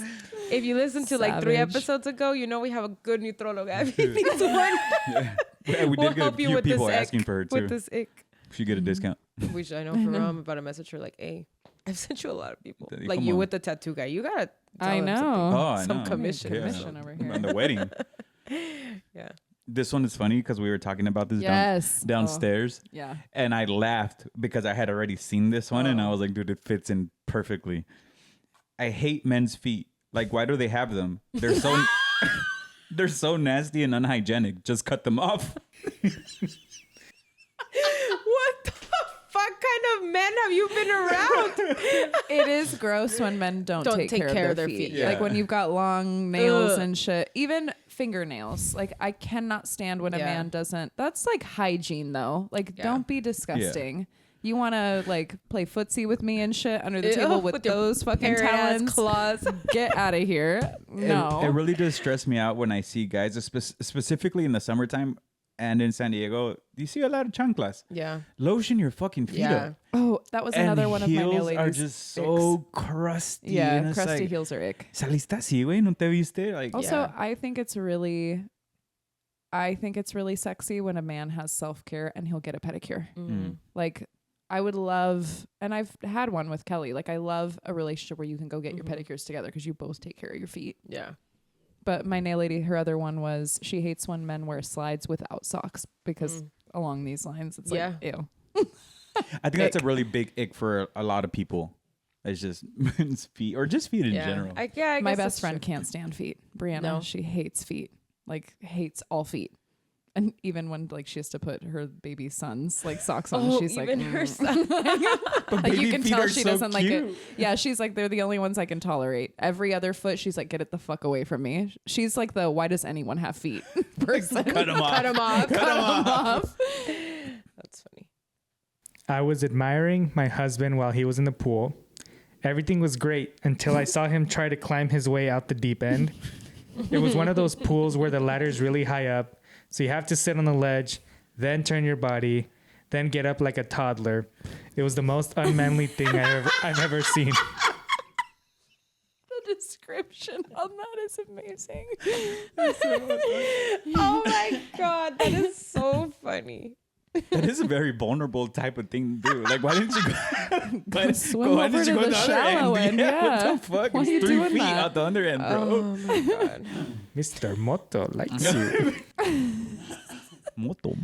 if you listen to like 3 Savage. episodes ago, you know we have a good nutrologa. If you need one, Yeah, we we'll did get a help you few with people this asking ick. for her too. With this ick. Should get a discount. Which I know for real, I'm about to message her like, hey, I've sent you a lot of people. Come Like you on. with the tattoo guy. You gotta tell I him know. something. Oh, I Some know. commission. Commission over here. On the wedding. Yeah. This one is funny because we were talking about this Yes. downstairs. Yeah. And I laughed because I had already seen this one and I was like, dude, it fits in perfectly. I hate men's feet. Like, why do they have them? They're so they're so nasty and unhygienic. Just cut them off. What the fuck kind of men have you been around? It is gross when men don't take care of their feet. Yeah. Like when you've got long nails Ugh. and shit. Even fingernails. Like I cannot stand when a Yeah. man doesn't. That's like hygiene though. Like Yeah. don't be disgusting. You want to like play footsie with me and shit under the Ew, table with with your those fucking hairy-ass talons. claws. Get out of here. No. It really does stress me out when I see guys, specifically in the summertime and in San Diego. You see a lot of chanclas. Yeah. Lotion your fucking feet Yeah. up. Oh, that was another one of my nail heels ladies. are just so crusty. Yeah, and it's crusty like, heels are ick. Saliste así, güey, no te viste? Like, Also, Yeah. I think it's really sexy when a man has self-care and he'll get a pedicure. Mm. Like I would love, and I've had one with Kelly. Like I love a relationship where you can go get your pedicures together because you both take care of your feet. Yeah. But my nail lady, her other one was she hates when men wear slides without socks because along these lines, it's like, ew. I think that's a really big ick for a lot of people. It's just men's feet or just feet in general. I My guess best that's friend true. can't stand feet. Brianna, No. she hates feet. Like hates all feet. And even when like she has to put her baby son's like socks on, she's like, her son. But like you baby can feet tell are she so doesn't like it. cute. Yeah, she's like, they're the only ones I can tolerate. Every other foot, she's like, get it the fuck away from me. She's like the why does anyone have feet person. Cut them off. Cut him off. Cut 'em off. That's funny. I was admiring my husband while he was in the pool. Everything was great until I saw him try to climb his way out the deep end. It was one of those pools where the ladder is really high up, so you have to sit on the ledge, then turn your body, then get up like a toddler. It was the most unmanly thing I've ever seen. The description on that is amazing. Oh my god, that is so funny. That is a very vulnerable type of thing to do. Like, why didn't you go, Swim why over didn't you to go the other shallow end. Yeah. What the fuck? Why It's are you 3 doing feet that? out the other end, bro. Oh my god. Mr. Moto likes you. Moto.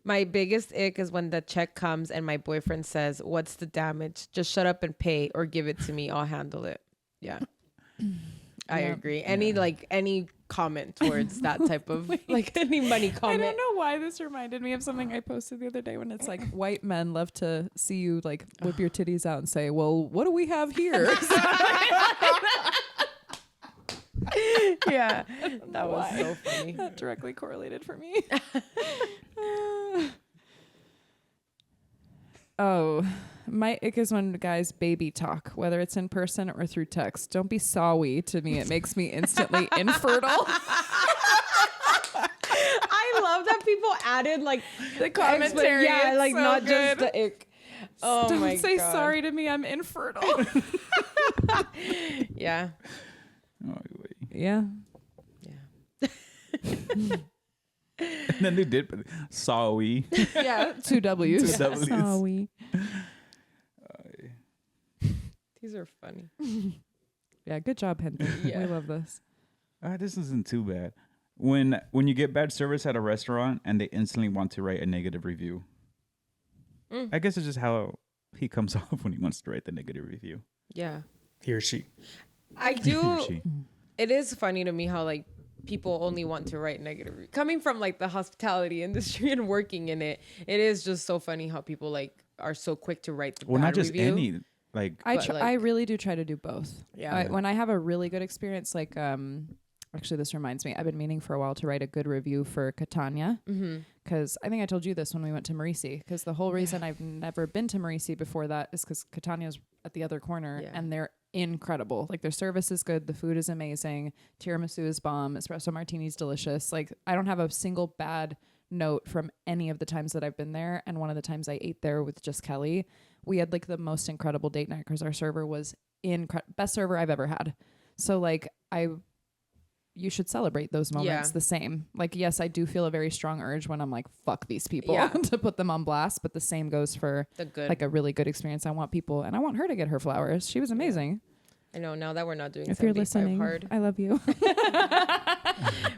My biggest ick is when the check comes and my boyfriend says, "What's the damage? Just shut up and pay or give it to me. I'll handle it." Yeah. I agree. Any comment towards that type of like any money I comment. don't know why this reminded me of something I posted the other day when it's like white men love to see you like whip your titties out and say, well, what do we have here? Yeah. That was why. so funny. That directly correlated for me. Oh, my ick is when guys baby talk, whether it's in person or through text. Don't be sorry to me. It makes me instantly infertile. I love that people added like The commentary. Yeah, it's like so not good. just the ick. Oh Don't my say god. sorry to me. I'm infertile. Yeah. Oh, wait. Yeah. Yeah. And then they did sorry. Yeah. Two W's. Two Ws. Sorry. These are funny. Yeah. Good job, Henry. Yeah. We love this. This isn't too bad. When you get bad service at a restaurant and they instantly want to write a negative review. I guess it's just how he comes off when he wants to write the negative review. Yeah. He or she. I He or do. she. It is funny to me how like people only want to write negative coming from like the hospitality industry and working in it. It is just so funny how people like are so quick to write the Well, bad not just review. any. Like, But, like- I really do try to do both. Yeah. When I have a really good experience, like actually this reminds me, I've been meaning for a while to write a good review for Catania because I think I told you this when we went to Marisi, because the whole reason I've never been to Marisi before that is because Catania's at the other corner and they're incredible. Like their service is good, the food is amazing, tiramisu is bomb, espresso martini's delicious. Like I don't have a single bad note from any of the times that I've been there. And one of the times I ate there with just Kelly, we had like the most incredible date night because our server was best server I've ever had. So like you should celebrate those moments the same. Like, yes, I do feel a very strong urge when I'm like, fuck these people to put them on blast. But the same goes for The good. like a really good experience. I want people, and I want her to get her flowers. She was amazing. I know now that we're not doing If you're 75 listening, hard, I love you.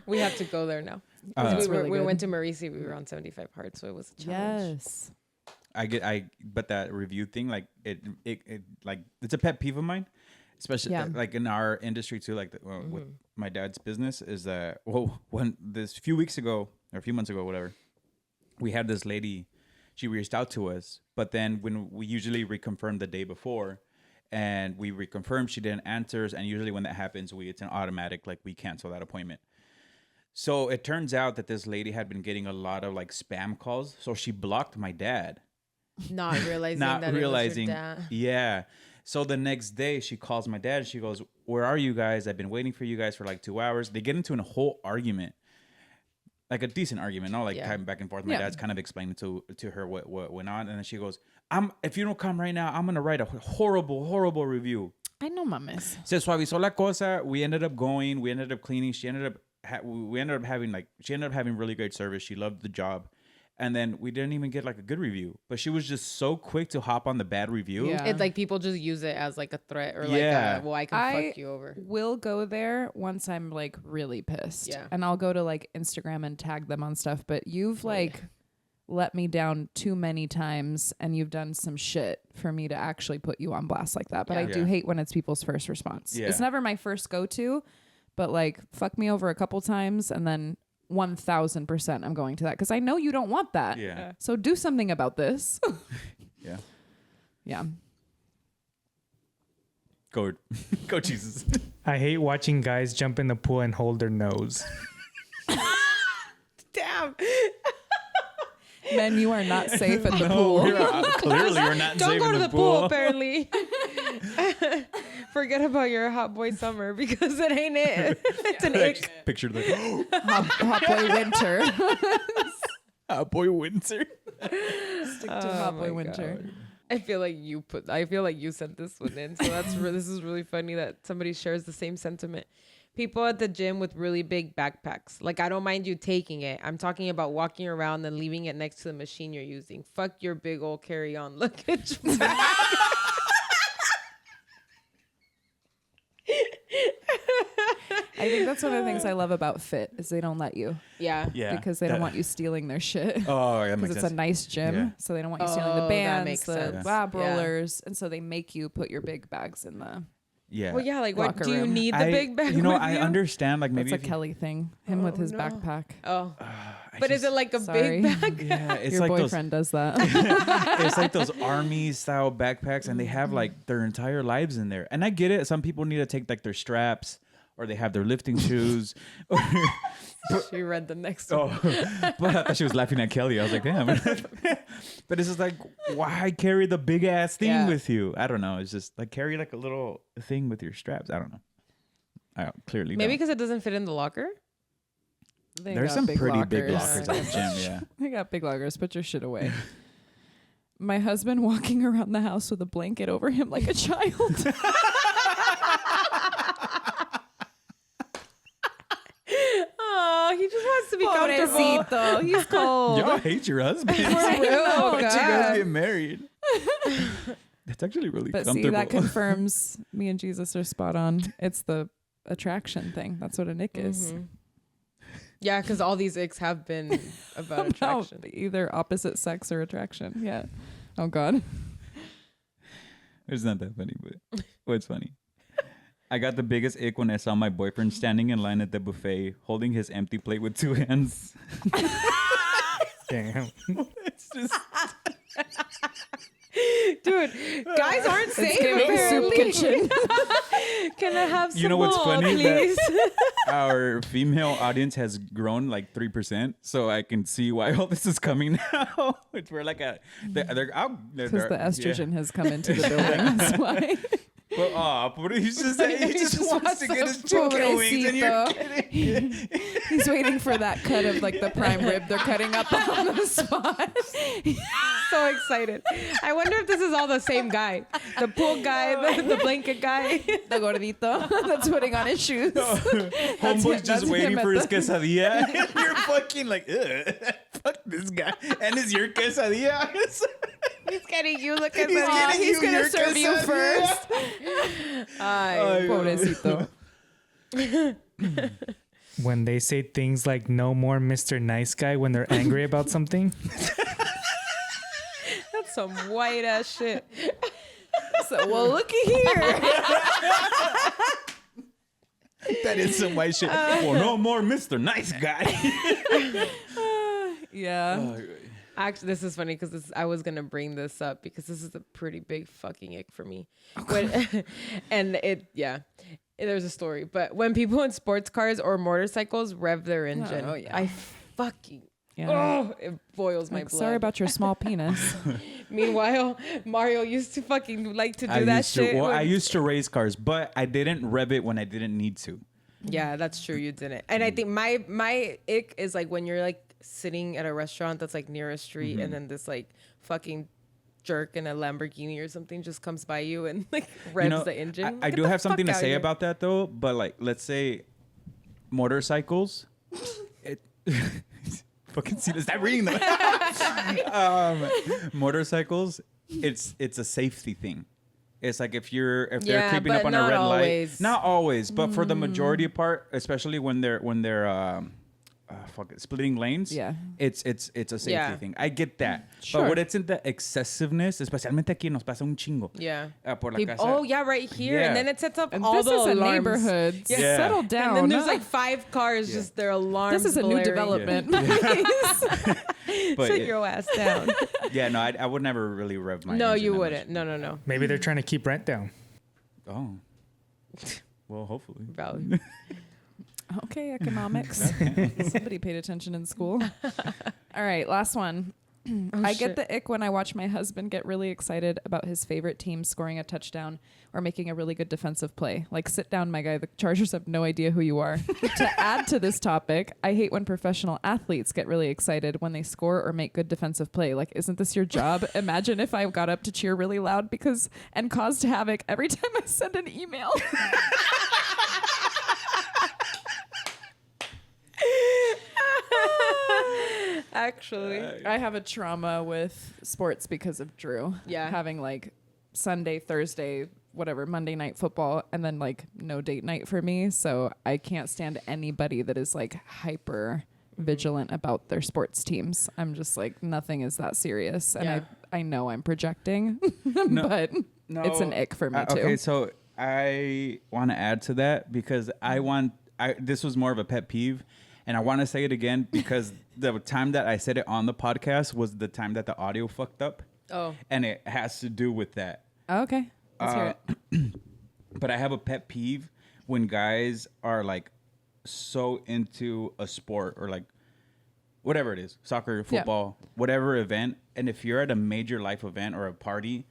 we have to go there now. It's really we good. went to Marisi, we were on 75 hard, so it was a challenge. Yes. but that review thing, like it like it's a pet peeve of mine, especially like in our industry too. Like with my dad's business is that when this few weeks ago or a few months ago, whatever, we had this lady, she reached out to us, but then when we usually reconfirm the day before, and we reconfirm, she didn't answer, and usually when that happens, it's an automatic like we cancel that appointment. So it turns out that this lady had been getting a lot of like spam calls, so she blocked my dad. Not realizing Not that realizing, it was your dad. yeah. So the next day, she calls my dad. And she goes, "Where are you guys? I've been waiting for you guys for like 2 hours." They get into a whole argument, like a decent argument, not like time back and forth. My dad's kind of explaining to her what went on, and then she goes, "If you don't come right now, I'm gonna write a horrible review." I know, mames. Se suavizó la cosa. We ended up going. We ended up cleaning. She ended up having really great service. She loved the job. And then we didn't even get like a good review, but she was just so quick to hop on the bad review. Yeah. It's like people just use it as like a threat or like I can fuck you over. Will go there once I'm like really pissed. Yeah. And I'll go to like Instagram and tag them on stuff. But you've like let me down too many times and you've done some shit for me to actually put you on blast like that. But I do hate when it's people's first response. It's never my first go-to, but like fuck me over a couple times and then 1000% I'm going to that because I know you don't want that. Yeah. So do something about this. Yeah. Yeah. Go Geezuss. I hate watching guys jump in the pool and hold their nose. Damn. Men, you are not safe in the pool. Clearly, we're not Don't safe go in to the the pool, pool. apparently. Forget about your hot boy summer because it ain't it. It's an ick. Picture the Hot boy winter. boy winter. Stick to hot boy winter. I feel like you sent this one in. So this is really funny that somebody shares the same sentiment. People at the gym with really big backpacks. Like, I don't mind you taking it. I'm talking about walking around and leaving it next to the machine you're using. Fuck your big old carry-on luggage. I think that's one of the things I love about Fit is they don't let you. Yeah. Because they don't want you stealing their shit. Oh, that Because makes it's sense. a nice gym, Yeah. so they don't want you stealing Oh, the that bands, makes the sense. lab Yeah. rollers, and so they make you put your big bags in the. Yeah. Well, yeah, like, what Locker do you room. need the big bag You know, with I you? understand. Like maybe That's a if you- Kelly thing. Him with his no. backpack. Oh. I But is just- it like a Sorry. big bag? Yeah, it's Your like boyfriend does that. it's like those army style backpacks, and they have like their entire lives in there. And I get it. Some people need to take like their straps, or they have their lifting shoes. She read the next one. Oh, but I thought she was laughing at Kelly. I was like, damn. But it's just like, why carry the big ass thing Yeah. with you? I don't know. It's just like carry like a little thing with your straps. I don't know. I clearly Maybe don't. because it doesn't fit in the locker. They There's got some big pretty big lockers. lockers at the gym. Yeah. They got big lockers. Put your shit away. My husband walking around the house with a blanket over him like a child. Oh, he just wants to be comfortable. Pobrecito. He's cold. Y'all hate your husband. real. Why don't you God. guys get married? That's actually really But comfortable. see, that confirms me and Jesus are spot on. It's the attraction thing. That's what a nick is. Mhm. Yeah, because all these icks have been about attraction. Either opposite sex or attraction. Yeah. Oh God. It's not that funny, but what's funny? I got the biggest ick when I saw my boyfriend standing in line at the buffet, holding his empty plate with two hands. Damn. It's just Dude, guys aren't safe. It's giving soup apparently. kitchen. Can I have some You know what's more, funny? please? our female audience has grown like 3%, so I can see why all this is coming now. It's we're like they're Because the estrogen has come into the building. That's why. Well, but he just wants to get his some chicken wings, and you're pobrecito. kidding. He's waiting for that cut of like the prime rib they're cutting up on the spot. So excited. I wonder if this is all the same guy. The pool guy, the blanket guy. The gordito that's putting on his shoes. Homeboy's that's just him waiting at for his the- quesadilla. And you're fucking like, ugh, fuck this guy. And it's your quesadilla. He's getting you. Look at He's that. getting He's you gonna your serve you quesadilla. first. Ay, Pobrecito. When they say things like "no more Mr. Nice Guy" when they're angry about something. that's some white ass shit. So, well, looky here. That is some white shit. Well, no more Mr. Nice Guy. Yeah. Actually, this is funny because I was gonna bring this up because this is a pretty big fucking ick for me. And there's a story. But when people in sports cars or motorcycles rev their engine, Oh, yeah. I fucking it boils my Like, blood. sorry about your small penis. Meanwhile, Mario used to fucking like to do that shit. I used to race cars, but I didn't rev it when I didn't need to. Yeah, that's true. You didn't. And I think my ick is like when you're like sitting at a restaurant that's like near a street and then this like fucking jerk in a Lamborghini or something just comes by you and like revs the engine. I Get do the have something to fuck say out here. about that though, but like let's say motorcycles. Fucking see, stop reading them. Motorcycles, it's a safety thing. It's like if they're Yeah, creeping but up on a not red always. light, not always, but for the majority part, especially when they're fuck it, splitting lanes. Yeah. It's a safety Yeah. thing. I get that. Sure. But when it's in the excessiveness, especialmente aquí nos pasa un chingo. Yeah. Por la People, casa. oh yeah, right here, Yeah. and then it sets up And all this the is a alarms. neighborhood. Yeah. Settle down. And then there's like 5 cars, just their alarms. this is a new blaring. development. But Sit your ass down. yeah, no, I would never really rev my No, engine you that wouldn't. No. Maybe they're trying to keep rent down. much. Oh. Well, hopefully. Valid. Okay, economics. Somebody paid attention in school. All right, last one. I get the ick when I watch my husband get really excited about his favorite team scoring a touchdown or making a really good defensive play. Like, sit down, my guy. The Chargers have no idea who you are. To add to this topic, I hate when professional athletes get really excited when they score or make good defensive play. Like, isn't this your job? Imagine if I got up to cheer really loud and caused havoc every time I send an email. Actually. I have a trauma with sports because of Drew. Yeah. Having like Sunday, Thursday, whatever, Monday night football, and then like no date night for me. So I can't stand anybody that is like hyper vigilant about their sports teams. I'm just like, nothing is that serious. And Yeah. I know I'm projecting, but it's an ick for me too. Okay, so I want to add to that because this was more of a pet peeve. And I want to say it again because the time that I said it on the podcast was the time that the audio fucked up. Oh. And it has to do with that. Okay. Let's hear it. But I have a pet peeve when guys are like so into a sport or like whatever it is, soccer, football, whatever event. And if you're at a major life event or a party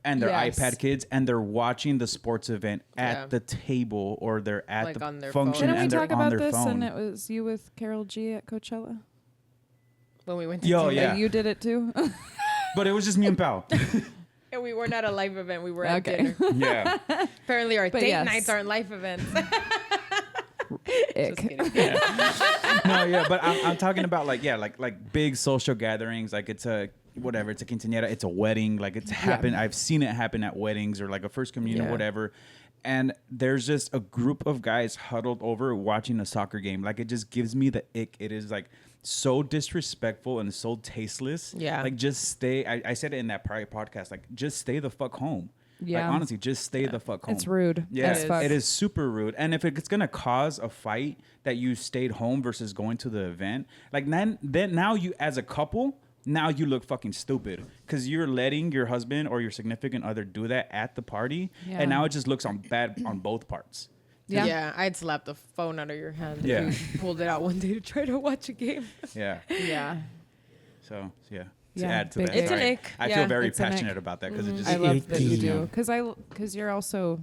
and they're Yes. iPad kids and they're watching the sports event at Yeah. the table or they're at Like the on their function phone. Didn't we and they're talk on about their this phone. and it was you with Carol G at Coachella? When we went to Yo, dinner. yeah. You did it too? But it was just me and Pal. And we weren't at a live event. We were at Okay. dinner. Yeah. Apparently our But date yes. nights aren't live events. Ick. Just kidding. No, yeah, but I'm talking about like big social gatherings. Like it's a whatever, it's a quinceañera, it's a wedding. Like it's happened. I've seen it happen at weddings or like a first communion or Yeah. whatever. And there's just a group of guys huddled over watching a soccer game. Like it just gives me the ick. It is like so disrespectful and so tasteless. Yeah. Like just stay. I said it in that prior podcast. Like just stay the fuck home. Yeah. Like honestly, just stay the fuck home. It's rude. Yeah, as fuck. it is super rude. And if it's gonna cause a fight that you stayed home versus going to the event, like then now you as a couple, now you look fucking stupid because you're letting your husband or your significant other do that at the party, Yeah. and now it just looks on both parts. Yeah. Yeah, I'd slap the phone out of your hand Yeah. if you pulled it out one day to try to watch a game. Yeah. Yeah. So yeah. To Yeah, add to big that, ick. It's an sorry. ick. I Yeah. feel very It's an ick. passionate about that because it just I love that you Icky. do because you're also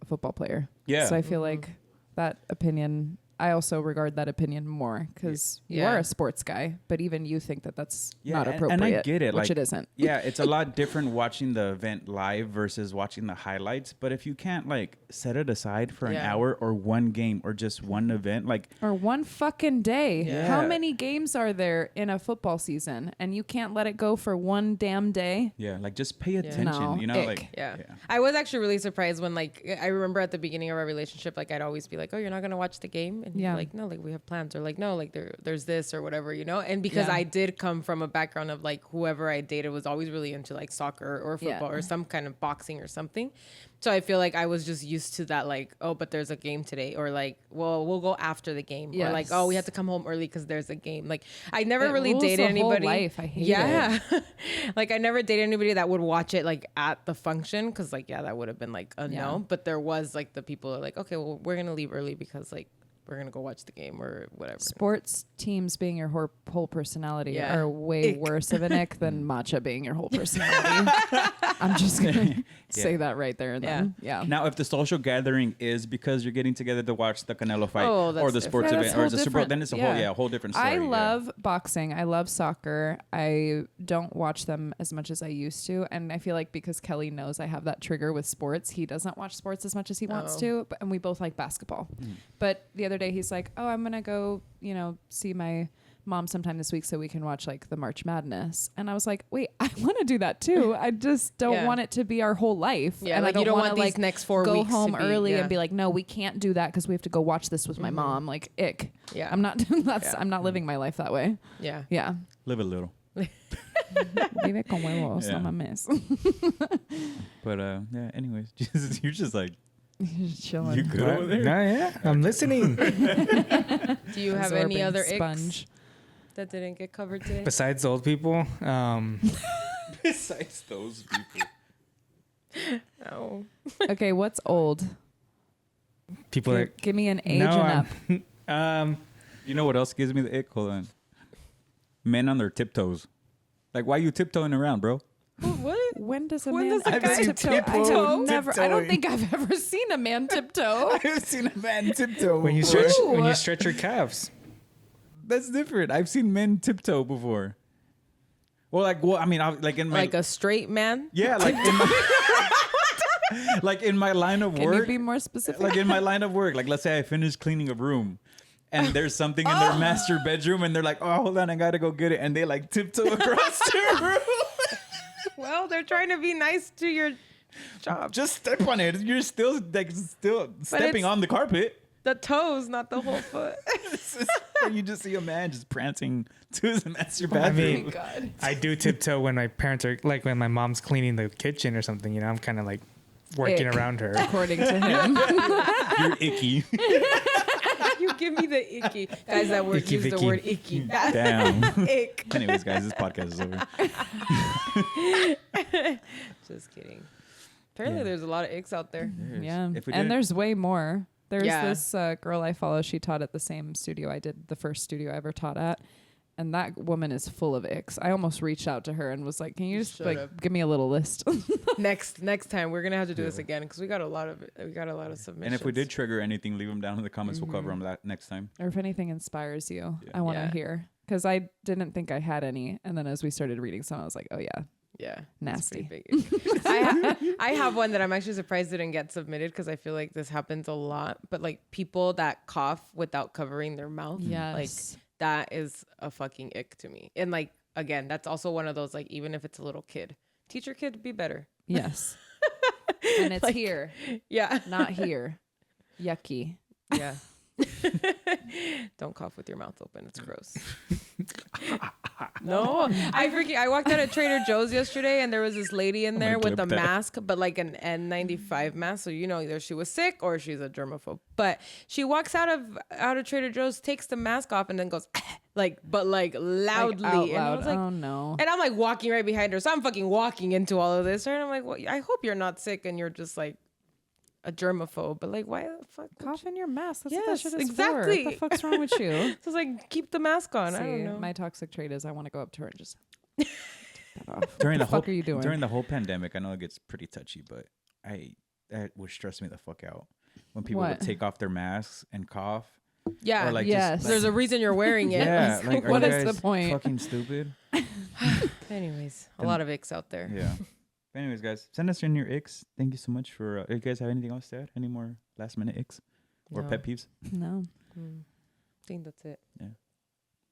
a football player. Yeah. So I feel like that opinion. I also regard that opinion more because you Yeah. are a sports guy, but even you think that that's Yeah, not and appropriate. I get it, which like, it isn't. Yeah, it's a lot different watching the event live versus watching the highlights. But if you can't like set it aside for an Yeah. hour or one game or just one event, like Or one fucking day. Yeah. How many games are there in a football season, and you can't let it go for one damn day? yeah, like just pay attention. No, You know, ick. like Yeah. I was actually really surprised when, like, I remember at the beginning of our relationship, like, I'd always be like, oh, you're not going to watch the game? And he'd be Yeah. like, no, like, we have plans. Or like, no, like, there's this or whatever, you know? And because Yeah. I did come from a background of, like, whoever I dated was always really into, like, soccer or football Yeah. or some kind of boxing or something. So I feel like I was just used to that, like, oh, but there's a game today. Or like, well, we'll go after the game. Or like, oh, we have to come home early because there's a game. Like, I never It really rules dated the whole anybody. life. I hate yeah. Like, I never dated anybody that would watch it, like, at the function. Because, like, yeah, that would have been, like, a Yeah. no. But there was, like, the people are like, okay, well, we're going to leave early because, like, we're going to go watch the game or whatever. Sports teams being your whole personality Yeah. are way Ick. worse of an ick than matcha being your whole personality. I'm just gonna say that right there and then. Yeah. now, if the social gathering is because you're getting together to watch the Canelo fight Oh, or that's the sports Yeah, event that's or whole the Super Bowl, different. then it's a whole different story. I yeah. love boxing. I love soccer. I don't watch them as much as I used to, and I feel like because Kelly knows I have that trigger with sports, he doesn't watch sports as much as he wants to. And we both like basketball. But the other day he's like, "Oh, I'm gonna go, see my Mom sometime this week so we can watch like the March Madness. And I was like, wait, I want to do that too. I just don't want it to be our whole life. Yeah, and like I you don't wanna, want these like, next 4 go weeks home to be, early and be like, no, we can't do that because we have to go watch this with my mom. Like, ick. Yeah. I'm not I'm not living my life that way. Yeah. Yeah. Live a little. Vive con huevos, Yeah. no mames. But yeah. Anyways, Jesus, you're just like Just chilling. you good over there. No, yeah, I'm listening. Do you have any Absorbing other sponge? icks that didn't get covered today? Besides the old people, Besides those people. Oh. Okay, what's old? people that Give me an age No, and up. You know what else gives me the ick? Hold on. Men on their tiptoes. Like, why you tiptoeing around, bro? What? When does a When man does a ever guy tiptoe? tiptoe? I don't think I've ever seen a man tiptoe. I've seen a man tiptoe. when you stretch your calves. That's different. I've seen men tiptoe before. Well, like, well, I mean, like in my Like a straight man? yeah, like in my like in my line of Can you work. be more specific? Like in my line of work, like let's say I finish cleaning a room. And there's something in their master bedroom, and they're like, "Oh, hold on, I gotta go get it." And they like tiptoe across the room. Well, they're trying to be nice to your job. Just step on it. You're still stepping it's- on the carpet. The toes, not the whole foot. And you just see a man just prancing to his master I bathroom. mean, I do tiptoe when my parents are like when my mom's cleaning the kitchen or something. You know, I'm kind of like working Ick. around her. According to him. You're icky. You give me the icky. Guys, that word, Icky use the Vicky. word icky. That's Damn. ick. Anyways, guys, this podcast is over. Just kidding. Apparently, there's a lot of icks out there. Yeah. If we And didn't- there's way more. There's Yeah. this girl I follow. She taught at the same studio I did, the first studio I ever taught at. And that woman is full of icks. I almost reached out to her and was like, "Can you just Shut like up. give me a little list?" Next time, we're gonna have to do this again because we got a lot of submissions. And if we did trigger anything, leave them down in the comments. We'll cover them that next time. Or if anything inspires you, Yeah. I want to Yeah. hear. Because I didn't think I had any. And then as we started reading some, I was like, oh, yeah, yeah, that's nasty. pretty big. I have one that I'm actually surprised didn't get submitted because I feel like this happens a lot. But like people that cough without covering their mouth, Yes. like that is a fucking ick to me. And like again, that's also one of those like even if it's a little kid, teach your kid to be better. Yes. And it's Like- here, Yeah, not here. Yucky. yeah. Don't cough with your mouth open. It's gross. No, I walked out of Trader Joe's yesterday and there was this lady in there with a clip that. mask, but like an N95 mask. So you know either she was sick or she's a germaphobe. But she walks out of Trader Joe's, takes the mask off, and then goes like loudly. Like, out And I loud. was like, Oh, no. and I'm like walking right behind her. So I'm fucking walking into all of this. And I'm like, well, I hope you're not sick and you're just like a germaphobe. But like, why the fuck? would Cough you- in your mask. That's Yes, what that shit is exactly. for. What the fuck's wrong with you? So it's like, keep the mask on. I See, don't know. my toxic trait is I want to go up to her and just take that off. During what the the fuck whole are you doing? during the whole pandemic, I know it gets pretty touchy, but that would stress me the fuck out when people What? would take off their masks and cough. Yeah. Or like Yes. just, There's a reason you're wearing it. yeah, like are What you is the guys point? Fucking stupid. Anyways, a Then- lot of icks out there. Yeah. Anyways, guys, send us in your icks. Thank you so much for. You guys have anything else to add? Any more last minute icks or No. pet peeves? No. I think that's it.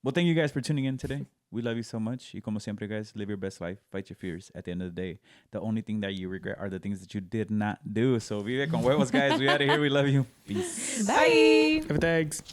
Well, thank you guys for tuning in today. We love you so much. Y como siempre, guys, live your best life. Fight your fears. At the end of the day, the only thing that you regret are the things that you did not do. So vive con huevos, guys. We out of here. We love you. Peace. Bye. Thanks.